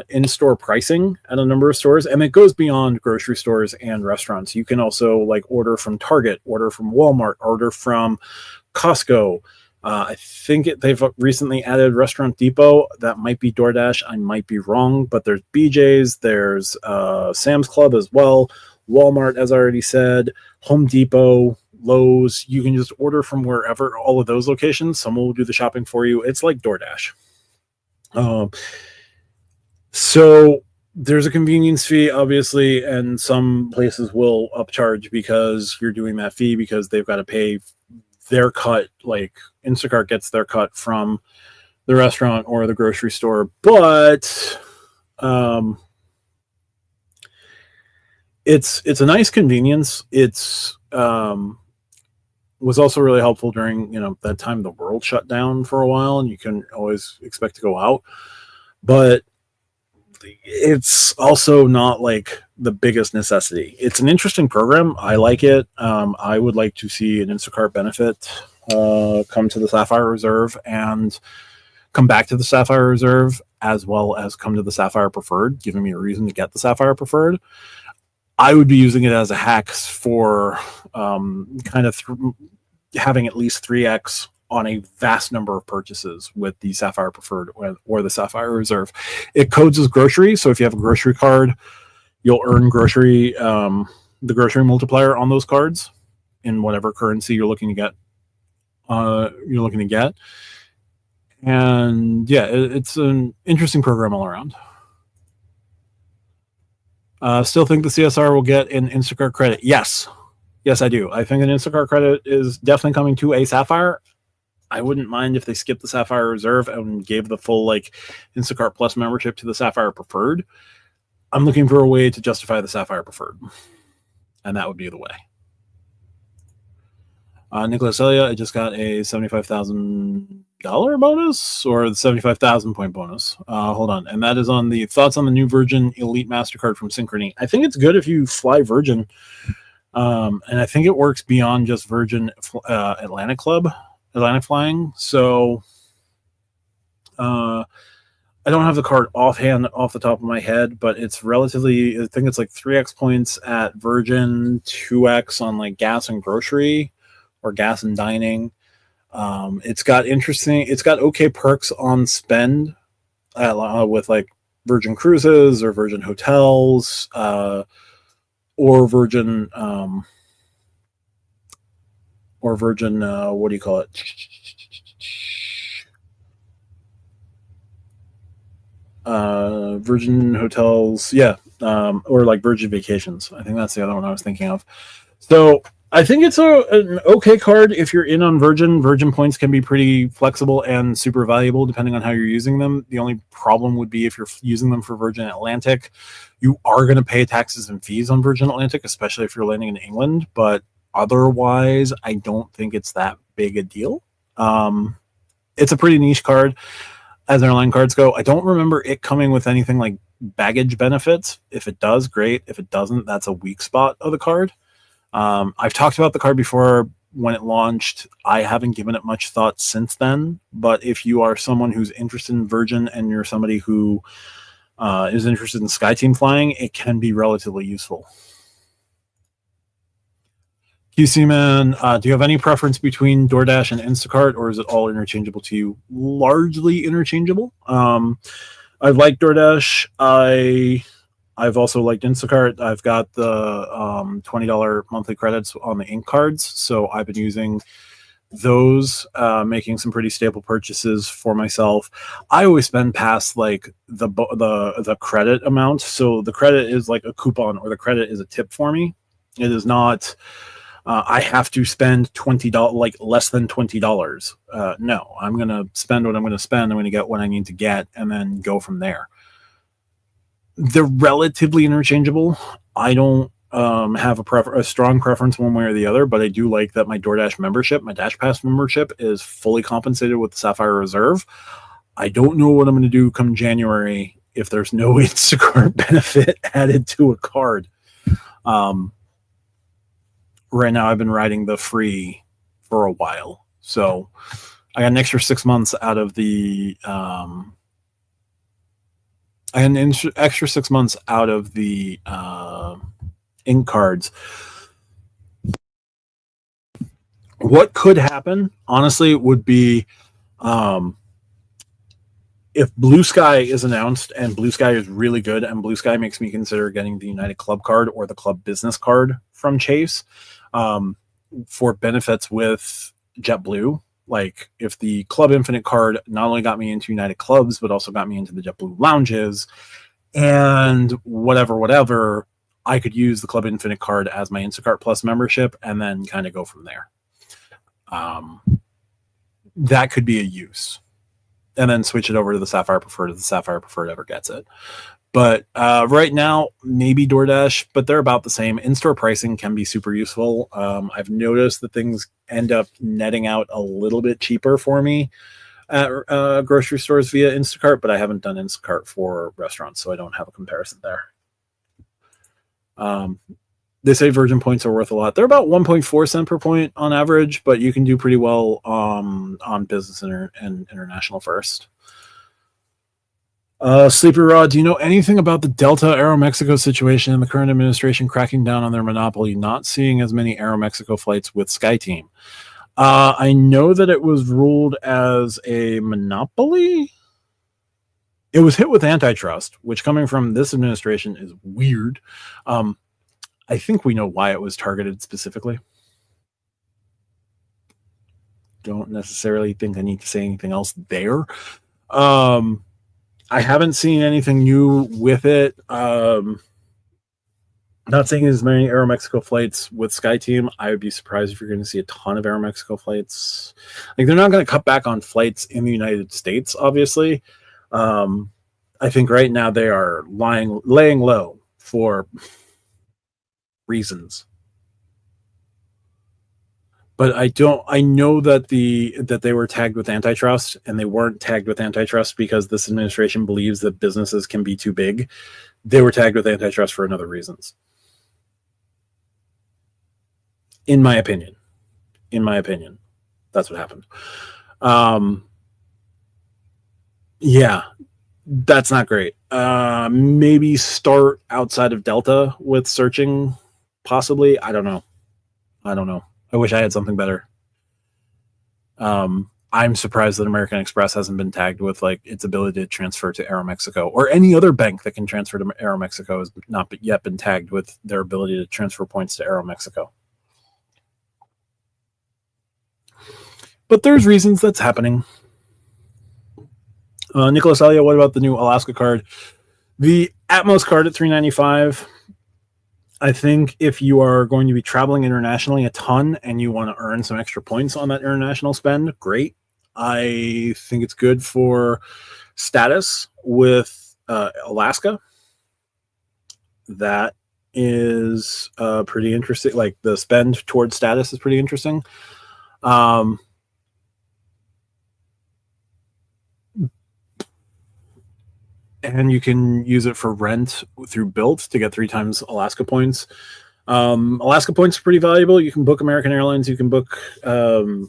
in-store pricing at a number of stores, and it goes beyond grocery stores and restaurants. You can also order from Target, order from Walmart, order from Costco. I think they've recently added Restaurant Depot. That might be DoorDash. I might be wrong, but there's BJ's, there's Sam's Club as well, Walmart, as I already said, Home Depot, Lowe's. You can just order from wherever, all of those locations. Someone will do the shopping for you. It's like DoorDash. So there's a convenience fee, obviously, and some places will upcharge because you're doing that fee because they've got to pay their cut. Like Instacart gets their cut from the restaurant or the grocery store, but it's a nice convenience. It's was also really helpful during that time the world shut down for a while, and you couldn't always expect to go out. But it's also not like the biggest necessity. It's an interesting program. I like it. I would like to see an Instacart benefit come to the Sapphire Reserve and come back to the Sapphire Reserve, as well as come to the Sapphire Preferred, giving me a reason to get the Sapphire Preferred. I would be using it as a hack for having at least 3x on a vast number of purchases with the Sapphire Preferred or the Sapphire Reserve. It codes as grocery, so if you have a grocery card, you'll earn the grocery multiplier on those cards in whatever currency you're looking to get. And yeah, it's an interesting program all around. Still think the CSR will get an Instacart credit? Yes, I do. I think an Instacart credit is definitely coming to a Sapphire. I wouldn't mind if they skipped the Sapphire Reserve and gave the full Instacart Plus membership to the Sapphire Preferred. I'm looking for a way to justify the Sapphire Preferred, and that would be the way. Nicholas Elia, I just got a $75,000 bonus or the 75,000 point bonus. Hold on. And that is on the thoughts on the new Virgin Elite MasterCard from Synchrony. I think it's good if you fly Virgin. And I think it works beyond just Virgin Atlantic flying. So I don't have the card off the top of my head, but it's relatively, I think it's 3x points at Virgin, 2x on gas and grocery or gas and dining. It's got okay perks on spend with Virgin Cruises or Virgin Hotels or Virgin what do you call it? Virgin Hotels, yeah, or Virgin Vacations. I think that's the other one I was thinking of. So I think it's an okay card if you're in on Virgin. Virgin points can be pretty flexible and super valuable depending on how you're using them. The only problem would be if you're using them for Virgin Atlantic, you are going to pay taxes and fees on Virgin Atlantic, especially if you're landing in England. But otherwise, I don't think it's that big a deal. It's a pretty niche card as airline cards go. I don't remember it coming with anything like baggage benefits. If it does, great. If it doesn't, that's a weak spot of the card. I've talked about the card before when it launched. I haven't given it much thought since then, but if you are someone who's interested in Virgin and you're somebody who is interested in SkyTeam flying, it can be relatively useful. QC Man, do you have any preference between DoorDash and Instacart, or is it all interchangeable to you? Largely interchangeable. I've liked DoorDash. I've also liked Instacart. I've got the $20 monthly credits on the ink cards, so I've been using those, making some pretty staple purchases for myself. I always spend past the credit amount, so the credit is like a coupon or the credit is a tip for me. It is not. I have to spend $20, less than $20. No, I'm gonna spend what I'm gonna spend. I'm gonna get what I need to get, and then go from there. They're relatively interchangeable. I don't have a strong preference one way or the other, but I do like that my DoorDash membership, my Dash Pass membership, is fully compensated with the Sapphire Reserve. I don't know what I'm going to do come January if there's no Instacart benefit added to a card. Right now, I've been riding the free for a while, so I got an extra 6 months out of the. I had an extra 6 months out of the ink cards. What could happen, honestly, would be if Blue Sky is announced and Blue Sky is really good and Blue Sky makes me consider getting the United Club card or the Club Business card from Chase for benefits with JetBlue. Like if the Club Infinite card not only got me into United Clubs, but also got me into the JetBlue lounges and whatever, I could use the Club Infinite card as my Instacart Plus membership and then kind of go from there. That could be a use. And then switch it over to the Sapphire Preferred if the Sapphire Preferred ever gets it. But right now, maybe DoorDash, but they're about the same. In-store pricing can be super useful. I've noticed that things end up netting out a little bit cheaper for me at grocery stores via Instacart, but I haven't done Instacart for restaurants, so I don't have a comparison there. They say Virgin points are worth a lot. They're about 1.4 cent per point on average, but you can do pretty well on business and international first. Sleeper Rod, do you know anything about the Delta Aeromexico situation and the current administration cracking down on their monopoly, not seeing as many Aeromexico flights with SkyTeam? I know that it was ruled as a monopoly. It was hit with antitrust, which coming from this administration is weird. I think we know why it was targeted specifically. Don't necessarily think I need to say anything else there. I haven't seen anything new with it. Not seeing as many Aeromexico flights with SkyTeam. I would be surprised if you're going to see a ton of Aeromexico flights. Like, they're not going to cut back on flights in the United States, obviously. I think right now they are laying low for reasons. But I know that they were tagged with antitrust, and they weren't tagged with antitrust because this administration believes that businesses can be too big. They were tagged with antitrust for another reasons. In my opinion, that's what happened. Yeah, that's not great. Maybe start outside of Delta with searching, possibly. I don't know. I wish I had something better. I'm surprised that American Express hasn't been tagged with like its ability to transfer to Aeromexico, or any other bank that can transfer to Aeromexico has not yet been tagged with their ability to transfer points to Aeromexico. But there's reasons that's happening. Nicholas Elliott, what about the new Alaska card? The Atmos card at $3.95. I think if you are going to be traveling internationally a ton and you want to earn some extra points on that international spend, great. I think it's good for status with Alaska. That is pretty interesting. Like, the spend towards status is pretty interesting. And you can use it for rent through Built to get 3 times Alaska points. Alaska points are pretty valuable. You can book American Airlines. You can book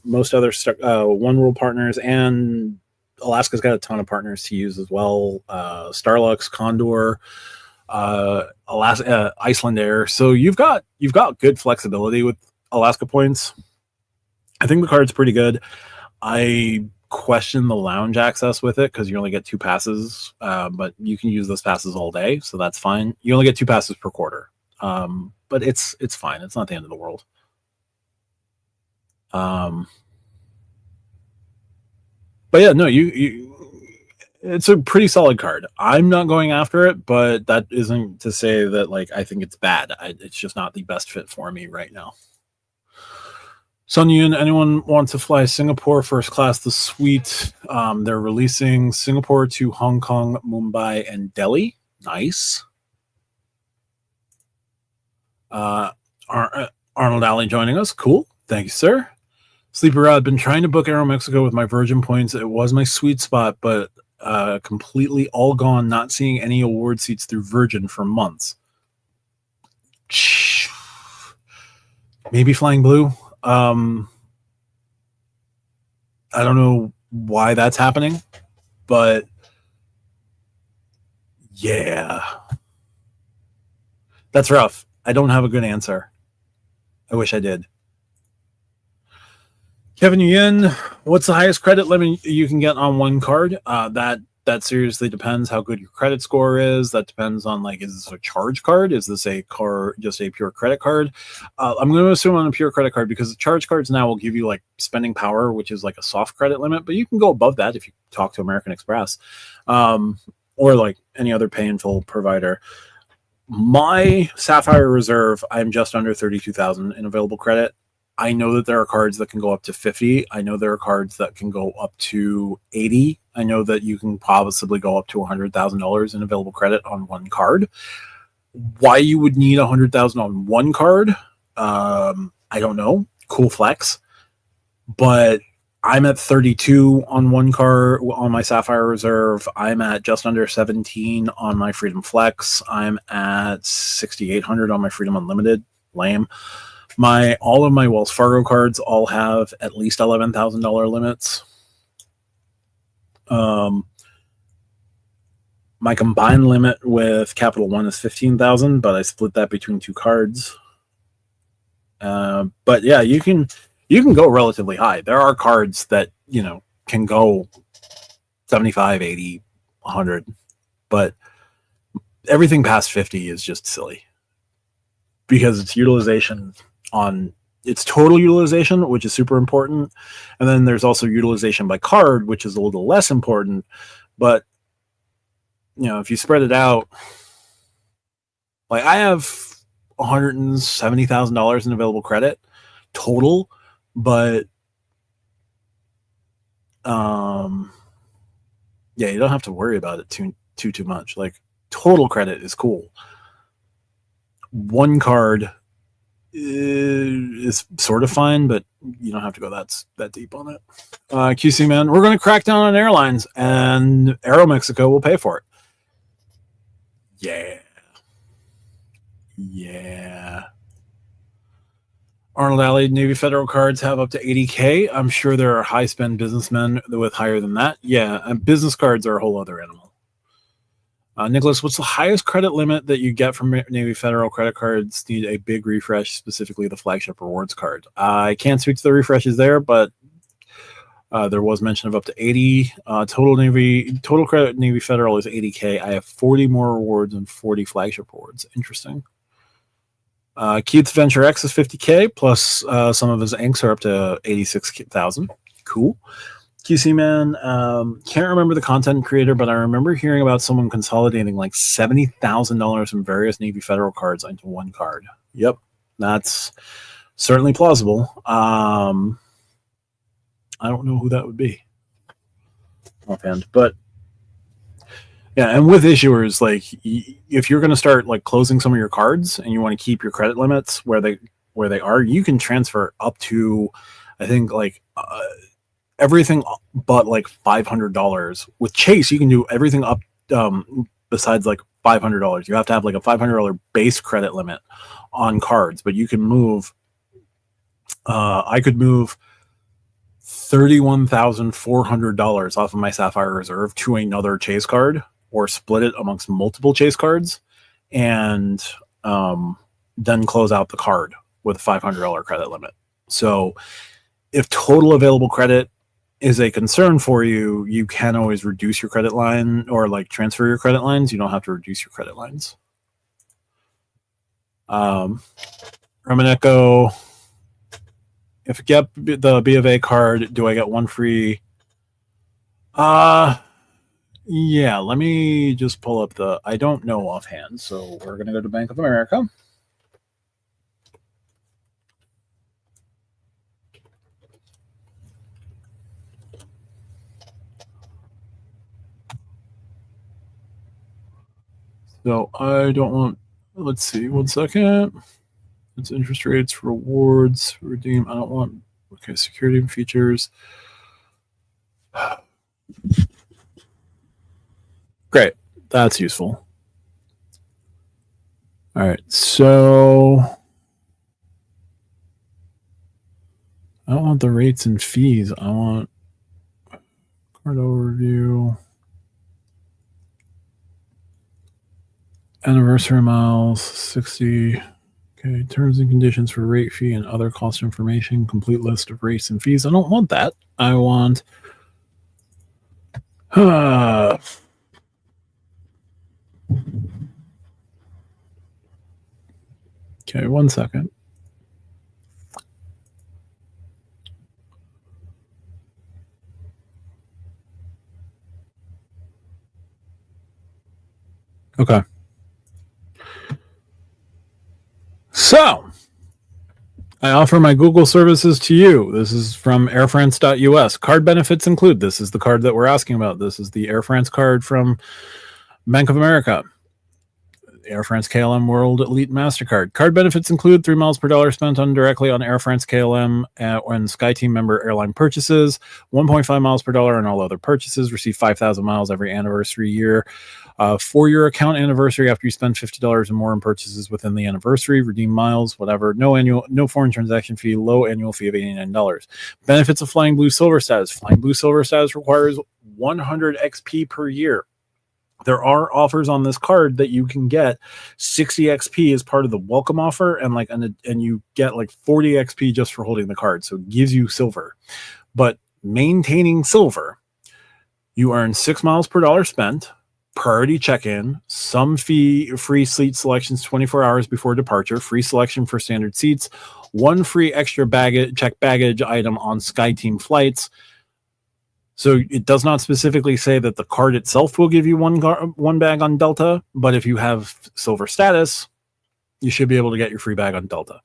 most other One World partners, and Alaska's got a ton of partners to use as well. Starlux, Condor, Iceland Air. So you've got good flexibility with Alaska points. I think the card's pretty good. I question the lounge access with it because you only get 2 passes, but you can use those passes all day, so that's fine. You only get 2 passes per quarter, but it's fine. It's not the end of the world. But yeah, no, it's a pretty solid card. I'm not going after it, but that isn't to say that like I think it's bad. It's just not the best fit for me right now. Sun Yun, anyone want to fly Singapore first class? The suite. They're releasing Singapore to Hong Kong, Mumbai, and Delhi. Nice. Arnold Alley joining us. Cool. Thank you, sir. Sleeper Rod, been trying to book Aeromexico with my Virgin points. It was my sweet spot, but completely all gone. Not seeing any award seats through Virgin for months. Maybe Flying Blue. I don't know why that's happening, but yeah, that's rough. I don't have a good answer. I wish I did. Kevin Yin, what's the highest credit limit you can get on one card? That seriously depends how good your credit score is. That depends on, like, is this a charge card? Is this a card, just a pure credit card? I'm going to assume on a pure credit card because the charge cards now will give you like spending power, which is like a soft credit limit, but you can go above that if you talk to American Express or like any other pay in full provider. My Sapphire Reserve, I'm just under 32,000 in available credit. I know that there are cards that can go up to 50. I know there are cards that can go up to 80. I know that you can possibly go up to $100,000 in available credit on one card. Why you would need $100,000 on one card, I don't know. Cool flex, but I'm at 32 on one card on my Sapphire Reserve. I'm at just under 17 on my Freedom Flex. I'm at 6,800 on my Freedom Unlimited. Lame. All of my Wells Fargo cards all have at least $11,000 limits. My combined limit with Capital One is 15,000, but I split that between two cards. But yeah, you can go relatively high. There are cards that can go 75, 80, 100, but everything past 50 is just silly because it's utilization on its total utilization, which is super important, and then there's also utilization by card, which is a little less important. But if you spread it out, like I have $170,000 in available credit total, but yeah, you don't have to worry about it too much. Like total credit is cool. One card is sort of fine, but you don't have to go that deep on it. QC man, we're going to crack down on airlines, and Aeromexico will pay for it. Yeah. Arnold Alley Navy Federal cards have up to 80K. I'm sure there are high spend businessmen with higher than that. Yeah, and business cards are a whole other animal. Nicholas, what's the highest credit limit that you get from Navy Federal credit cards? Need a big refresh, specifically the flagship rewards card. I can't speak to the refreshes there, but there was mention of up to 80. Total credit Navy Federal is 80K. I have 40 more rewards and 40 flagship rewards. Interesting. Keith's Venture X is 50K, plus some of his inks are up to 86,000. Cool. QC man, can't remember the content creator, but I remember hearing about someone consolidating like $70,000 from various Navy Federal cards into one card. Yep, that's certainly plausible. I don't know who that would be offhand, but yeah, and with issuers, like if you're going to start like closing some of your cards and you want to keep your credit limits where they are, you can transfer up to, I think like everything but like $500. With Chase, you can do everything up besides like $500. You have to have like a $500 base credit limit on cards, but you can move. I could move $31,400 off of my Sapphire Reserve to another Chase card, or split it amongst multiple Chase cards, and then close out the card with a $500 credit limit. So if total available credit is a concern for you, you can always reduce your credit line or like transfer your credit lines. You don't have to reduce your credit lines. Romaneko, if I get the B of A card, do I get one free? Yeah, let me just pull up I don't know offhand, so we're going to go to Bank of America. So I don't want, let's see, 1 second. It's interest rates, rewards, redeem. I don't want, okay, security and features. Great, that's useful. All right, so I don't want the rates and fees. I want card overview, anniversary miles, 60. Okay, terms and conditions for rate, fee, and other cost information. Complete list of rates and fees. I don't want that. I want. Okay, 1 second. Okay. So, I offer my Google services to you. This is from airfrance.us. Card benefits include, this is the card that we're asking about. This is the Air France card from Bank of America. Air France KLM World Elite MasterCard. Card benefits include 3 miles per dollar spent on directly on Air France KLM when SkyTeam member airline purchases, 1.5 miles per dollar on all other purchases, receive 5,000 miles every anniversary year. For your account anniversary, after you spend $50 or more in purchases within the anniversary, redeem miles, whatever. No foreign transaction fee, low annual fee of $89. Benefits of Flying Blue Silver status. Flying Blue Silver status requires 100 XP per year. There are offers on this card that you can get 60 XP as part of the welcome offer, and you get like 40 XP just for holding the card. So it gives you silver. But maintaining silver, you earn 6 miles per dollar spent, priority check-in, some free seat selections 24 hours before departure, free selection for standard seats, 1 free extra checked baggage item on SkyTeam flights. So it does not specifically say that the card itself will give you one bag on Delta, but if you have silver status, you should be able to get your free bag on Delta.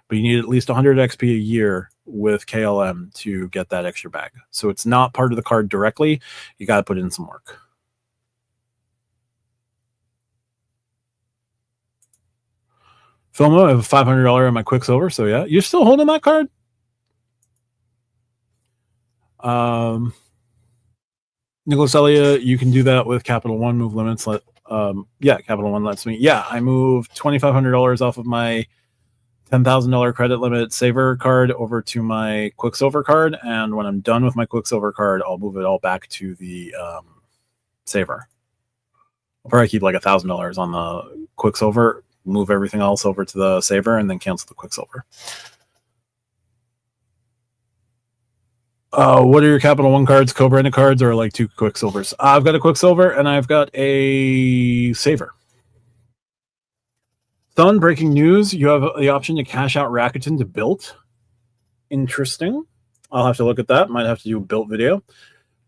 But you need at least 100 XP a year with KLM to get that extra bag. So it's not part of the card directly. You got to put in some work. Filmo, I have a $500 on my Quicksilver. So yeah, you're still holding that card? Nicholas Elliott, you can do that with Capital One move limits. Capital One lets me. Yeah, I moved $2,500 off of my $10,000 credit limit saver card over to my Quicksilver card, and when I'm done with my Quicksilver card, I'll move it all back to the saver. I'll probably keep like $1,000 on the Quicksilver, move everything else over to the saver, and then cancel the Quicksilver. What are your Capital One cards, co-branded cards, or like 2 Quicksilvers? I've got a Quicksilver and I've got a saver. Sun, breaking news. You have the option to cash out Rakuten to Built. Interesting. I'll have to look at that. Might have to do a Built video.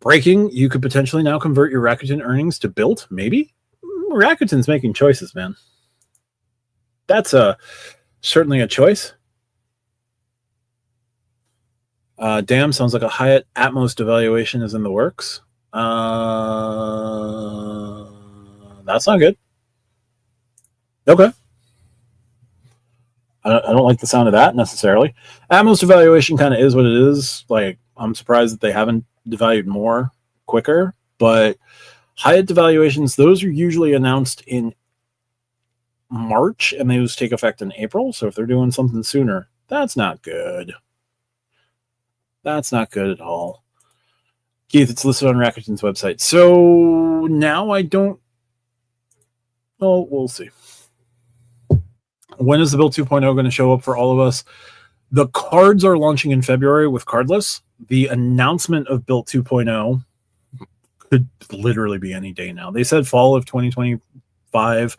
Breaking, you could potentially now convert your Rakuten earnings to Built. Maybe. Rakuten's making choices, man. That's certainly a choice. Damn, sounds like a Hyatt Atmos devaluation is in the works. That's not good. Okay. I don't like the sound of that necessarily. Atmos devaluation kind of is what it is. Like, I'm surprised that they haven't devalued more quicker. But Hyatt devaluations, those are usually announced in March, and those take effect in April. So if they're doing something sooner, that's not good. That's not good at all. Keith, it's listed on Rakuten's website. So now I don't... Oh, we'll see. When is the Build 2.0 going to show up for all of us? The cards are launching in February with Cardless. The announcement of Build 2.0 could literally be any day now. They said fall of 2025.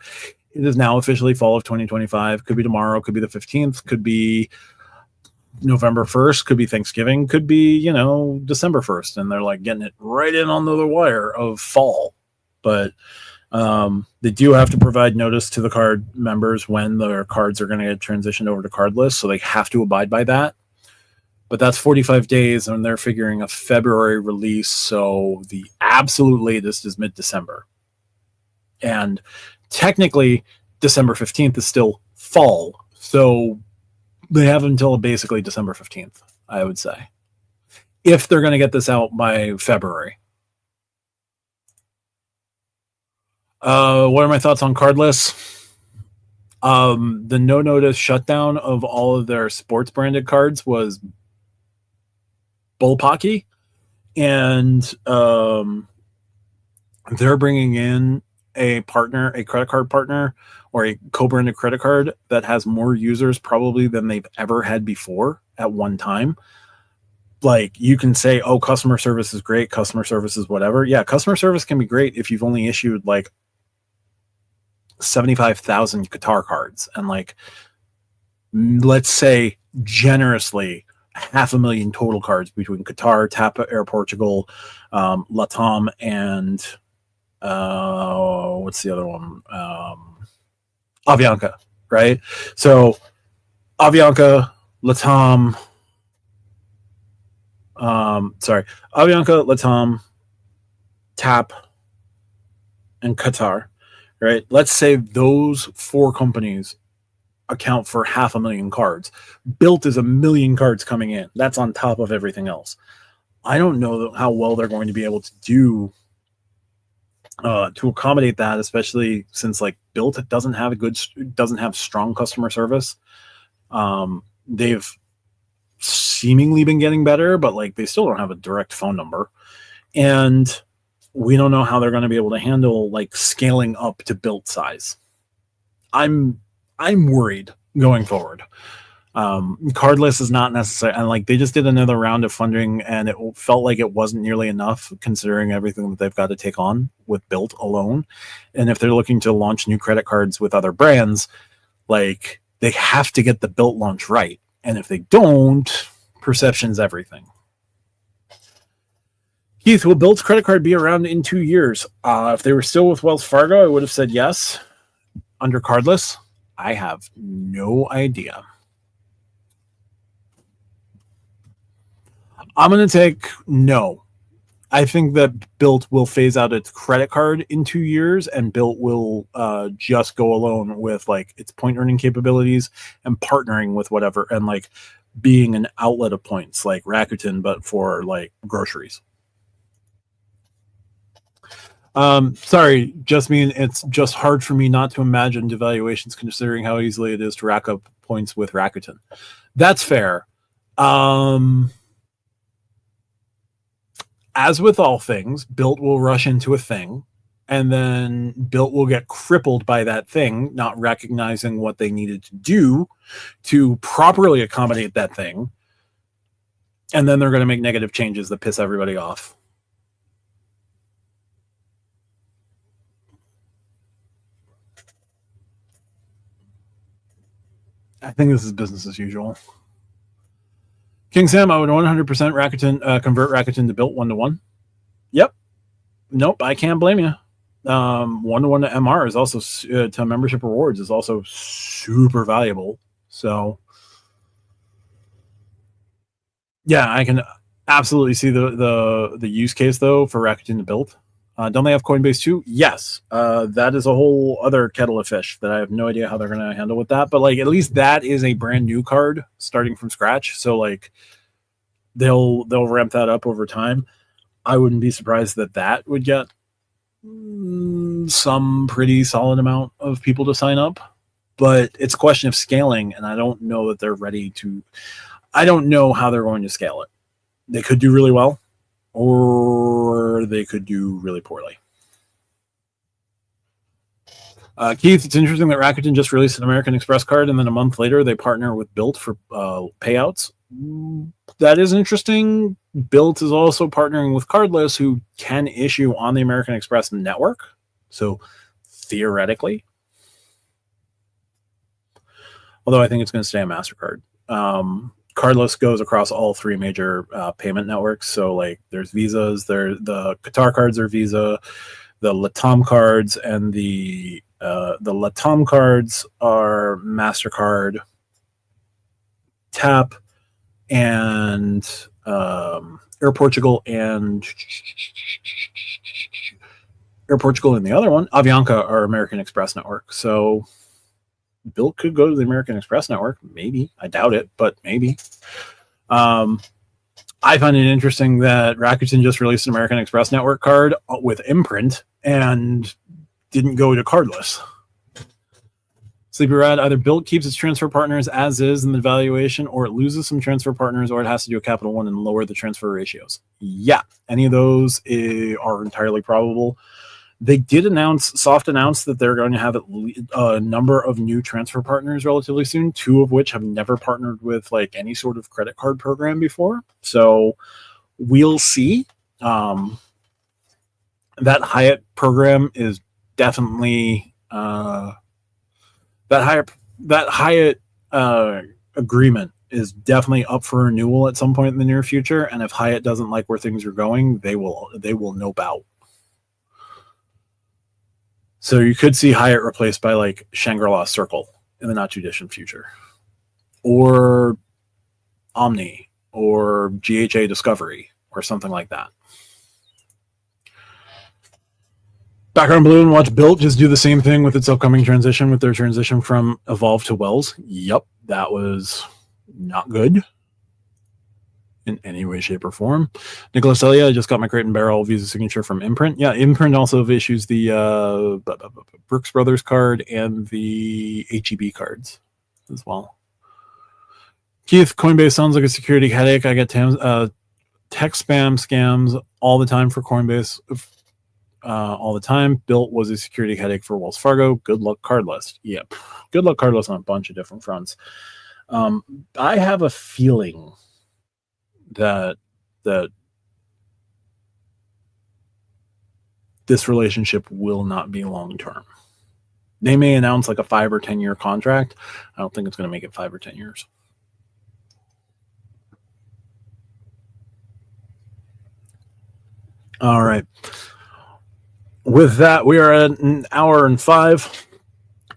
It is now officially fall of 2025. Could be tomorrow. Could be the 15th. Could be November 1st. Could be Thanksgiving. Could be, December 1st. And they're like getting it right in on the wire of fall. But they do have to provide notice to the card members when their cards are going to get transitioned over to Cardless. So they have to abide by that. But that's 45 days, and they're figuring a February release. So the absolute latest is mid-December. And technically, December 15th is still fall. So they have until basically December 15th, I would say, if they're going to get this out by February. What are my thoughts on Cardless? The no-notice shutdown of all of their sports-branded cards was bullpocky, and they're bringing in a credit card partner, or a co-branded credit card that has more users probably than they've ever had before at one time. Like, you can say, oh, customer service is great, customer service is whatever. Yeah, customer service can be great if you've only issued like 75,000 Qatar cards, and like, let's say generously 500,000 total cards between Qatar, Tapa Air Portugal, Latam, and what's the other one? Avianca, right? So Avianca, Latam, Avianca, Latam, TAP, and Qatar, right? Let's say those 4 companies account for 500,000 cards. Built is 1,000,000 cards coming in. That's on top of everything else. I don't know how well they're going to be able to do to accommodate that, especially since like Built doesn't have strong customer service. They've seemingly been getting better, but like they still don't have a direct phone number, and we don't know how they're going to be able to handle like scaling up to Built size. I'm worried going forward. Cardless is not necessary, and like they just did another round of funding, and it felt like it wasn't nearly enough considering everything that they've got to take on with Built alone. And if they're looking to launch new credit cards with other brands, like they have to get the Built launch right, and if they don't, perception's everything. Keith, will Built's credit card be around in 2 years? If they were still with Wells Fargo, I would have said yes. Under Cardless, I have no idea. I'm going to take no. I think that Built will phase out its credit card in 2 years, and Built will just go alone with like its point earning capabilities and partnering with whatever, and like being an outlet of points like Rakuten, but for like groceries. Sorry, just mean it's just hard for me not to imagine devaluations considering how easily it is to rack up points with Rakuten. That's fair. As with all things, Built will rush into a thing, and then Built will get crippled by that thing, not recognizing what they needed to do to properly accommodate that thing. And then they're going to make negative changes that piss everybody off. I think this is business as usual. King Sam, I would 100% Rakuten, convert Rakuten to Built 1-to-1. Yep. Nope, I can't blame you. 1-to-1 to MR is also to membership rewards is also super valuable. So yeah, I can absolutely see the use case though for Rakuten to Built. Don't they have Coinbase too? Yes. That is a whole other kettle of fish that I have no idea how they're going to handle with that. But like, at least that is a brand new card starting from scratch. So like, they'll ramp that up over time. I wouldn't be surprised that would get some pretty solid amount of people to sign up. But it's a question of scaling, and I don't know that they're ready to. I don't know how they're going to scale it. They could do really well, or they could do really poorly. Keith, it's interesting that Rakuten just released an American Express card, and then a month later they partner with Built for payouts. That is interesting. Built is also partnering with Cardless, who can issue on the American Express network. So theoretically, although I think it's going to stay a MasterCard. Cardless goes across all 3 major payment networks. So like there's Visas, the Qatar cards are Visa, the Latam cards, and the Latam cards are MasterCard, TAP, and Air Portugal, and the other one, Avianca, are American Express network. So Built could go to the American Express network. Maybe. I doubt it, but maybe. I find it interesting that Rakuten just released an American Express network card with imprint and didn't go to Cardless. Sleepy Rad, either Built keeps its transfer partners as is in the valuation, or it loses some transfer partners, or it has to do a Capital One and lower the transfer ratios. Yeah, any of those are entirely probable. They did soft announce that they're going to have a number of new transfer partners relatively soon, 2 of which have never partnered with like any sort of credit card program before. So we'll see. That Hyatt program is definitely that Hyatt agreement is definitely up for renewal at some point in the near future. And if Hyatt doesn't like where things are going, they will nope out. So you could see Hyatt replaced by like Shangri-La Circle in the not too distant future. Or Omni or GHA Discovery or something like that. Background Blue and Watch Built just do the same thing with its upcoming transition, with their transition from Evolve to Wells. Yep, that was not good in any way, shape, or form. Nicholas Elia, I just got my Crate and Barrel Visa signature from Imprint. Yeah, Imprint also issues the Brooks Brothers card and the HEB cards as well. Keith, Coinbase sounds like a security headache. I get tech spam scams all the time for Coinbase. All the time. Built was a security headache for Wells Fargo. Good luck cardless. Yep. Good luck cardless on a bunch of different fronts. I have a feeling that this relationship will not be long term. They may announce like a 5 or 10 year contract. I don't think it's going to make it 5 or 10 years. All right. With that, we are at an hour and 5.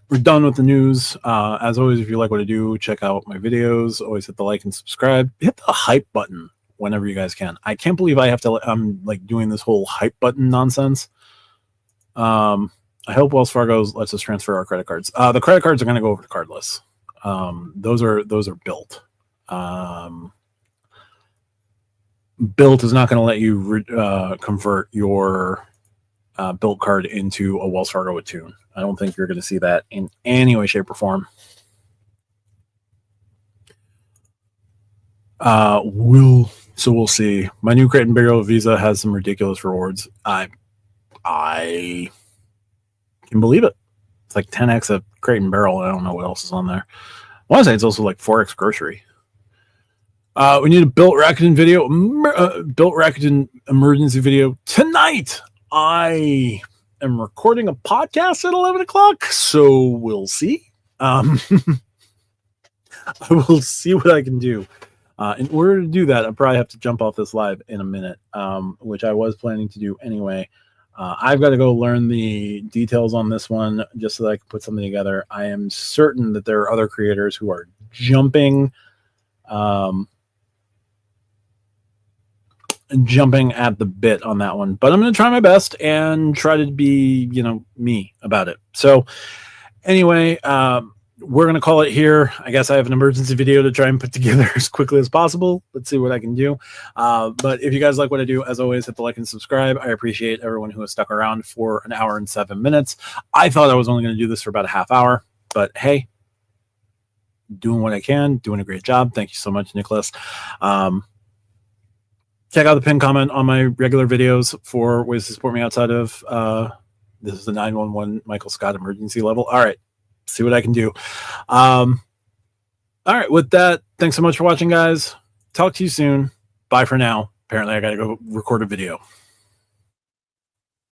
We're done with the news. As always, if you like what I do, check out my videos. Always hit the like and subscribe. Hit the hype button whenever you guys can. I can't believe I have to. I'm like doing this whole hype button nonsense. I hope Wells Fargo lets us transfer our credit cards. The credit cards are going to go over to cardless. Those are built. Built is not going to let you convert your built card into a Wells Fargo Attune. I don't think you're going to see that in any way, shape, or form. We'll see. My new Crate and Barrel Visa has some ridiculous rewards. I can believe it. It's like 10x a Crate and Barrel. I don't know what else is on there. I want to say it's also like 4x grocery. We need a Built Rakuten video, Built Rakuten emergency video tonight. I am recording a podcast at 11 o'clock, so we'll see. I will see what I can do. In order to do that, I probably have to jump off this live in a minute, which I was planning to do anyway. I've got to go learn the details on this one just so that I can put something together. I am certain that there are other creators who are jumping at the bit on that one, but I'm going to try my best and try to be, me about it. So anyway, we're going to call it here. I guess I have an emergency video to try and put together as quickly as possible. Let's see what I can do. But if you guys like what I do, as always, hit the like and subscribe. I appreciate everyone who has stuck around for an hour and 7 minutes. I thought I was only going to do this for about a half hour, but hey, doing what I can, doing a great job. Thank you so much, Nicholas. Check out the pinned comment on my regular videos for ways to support me outside of this is the 911 Michael Scott emergency level. All right, see what I can do. All right, with that, thanks so much for watching, guys. Talk to you soon. Bye for now. Apparently, I got to go record a video.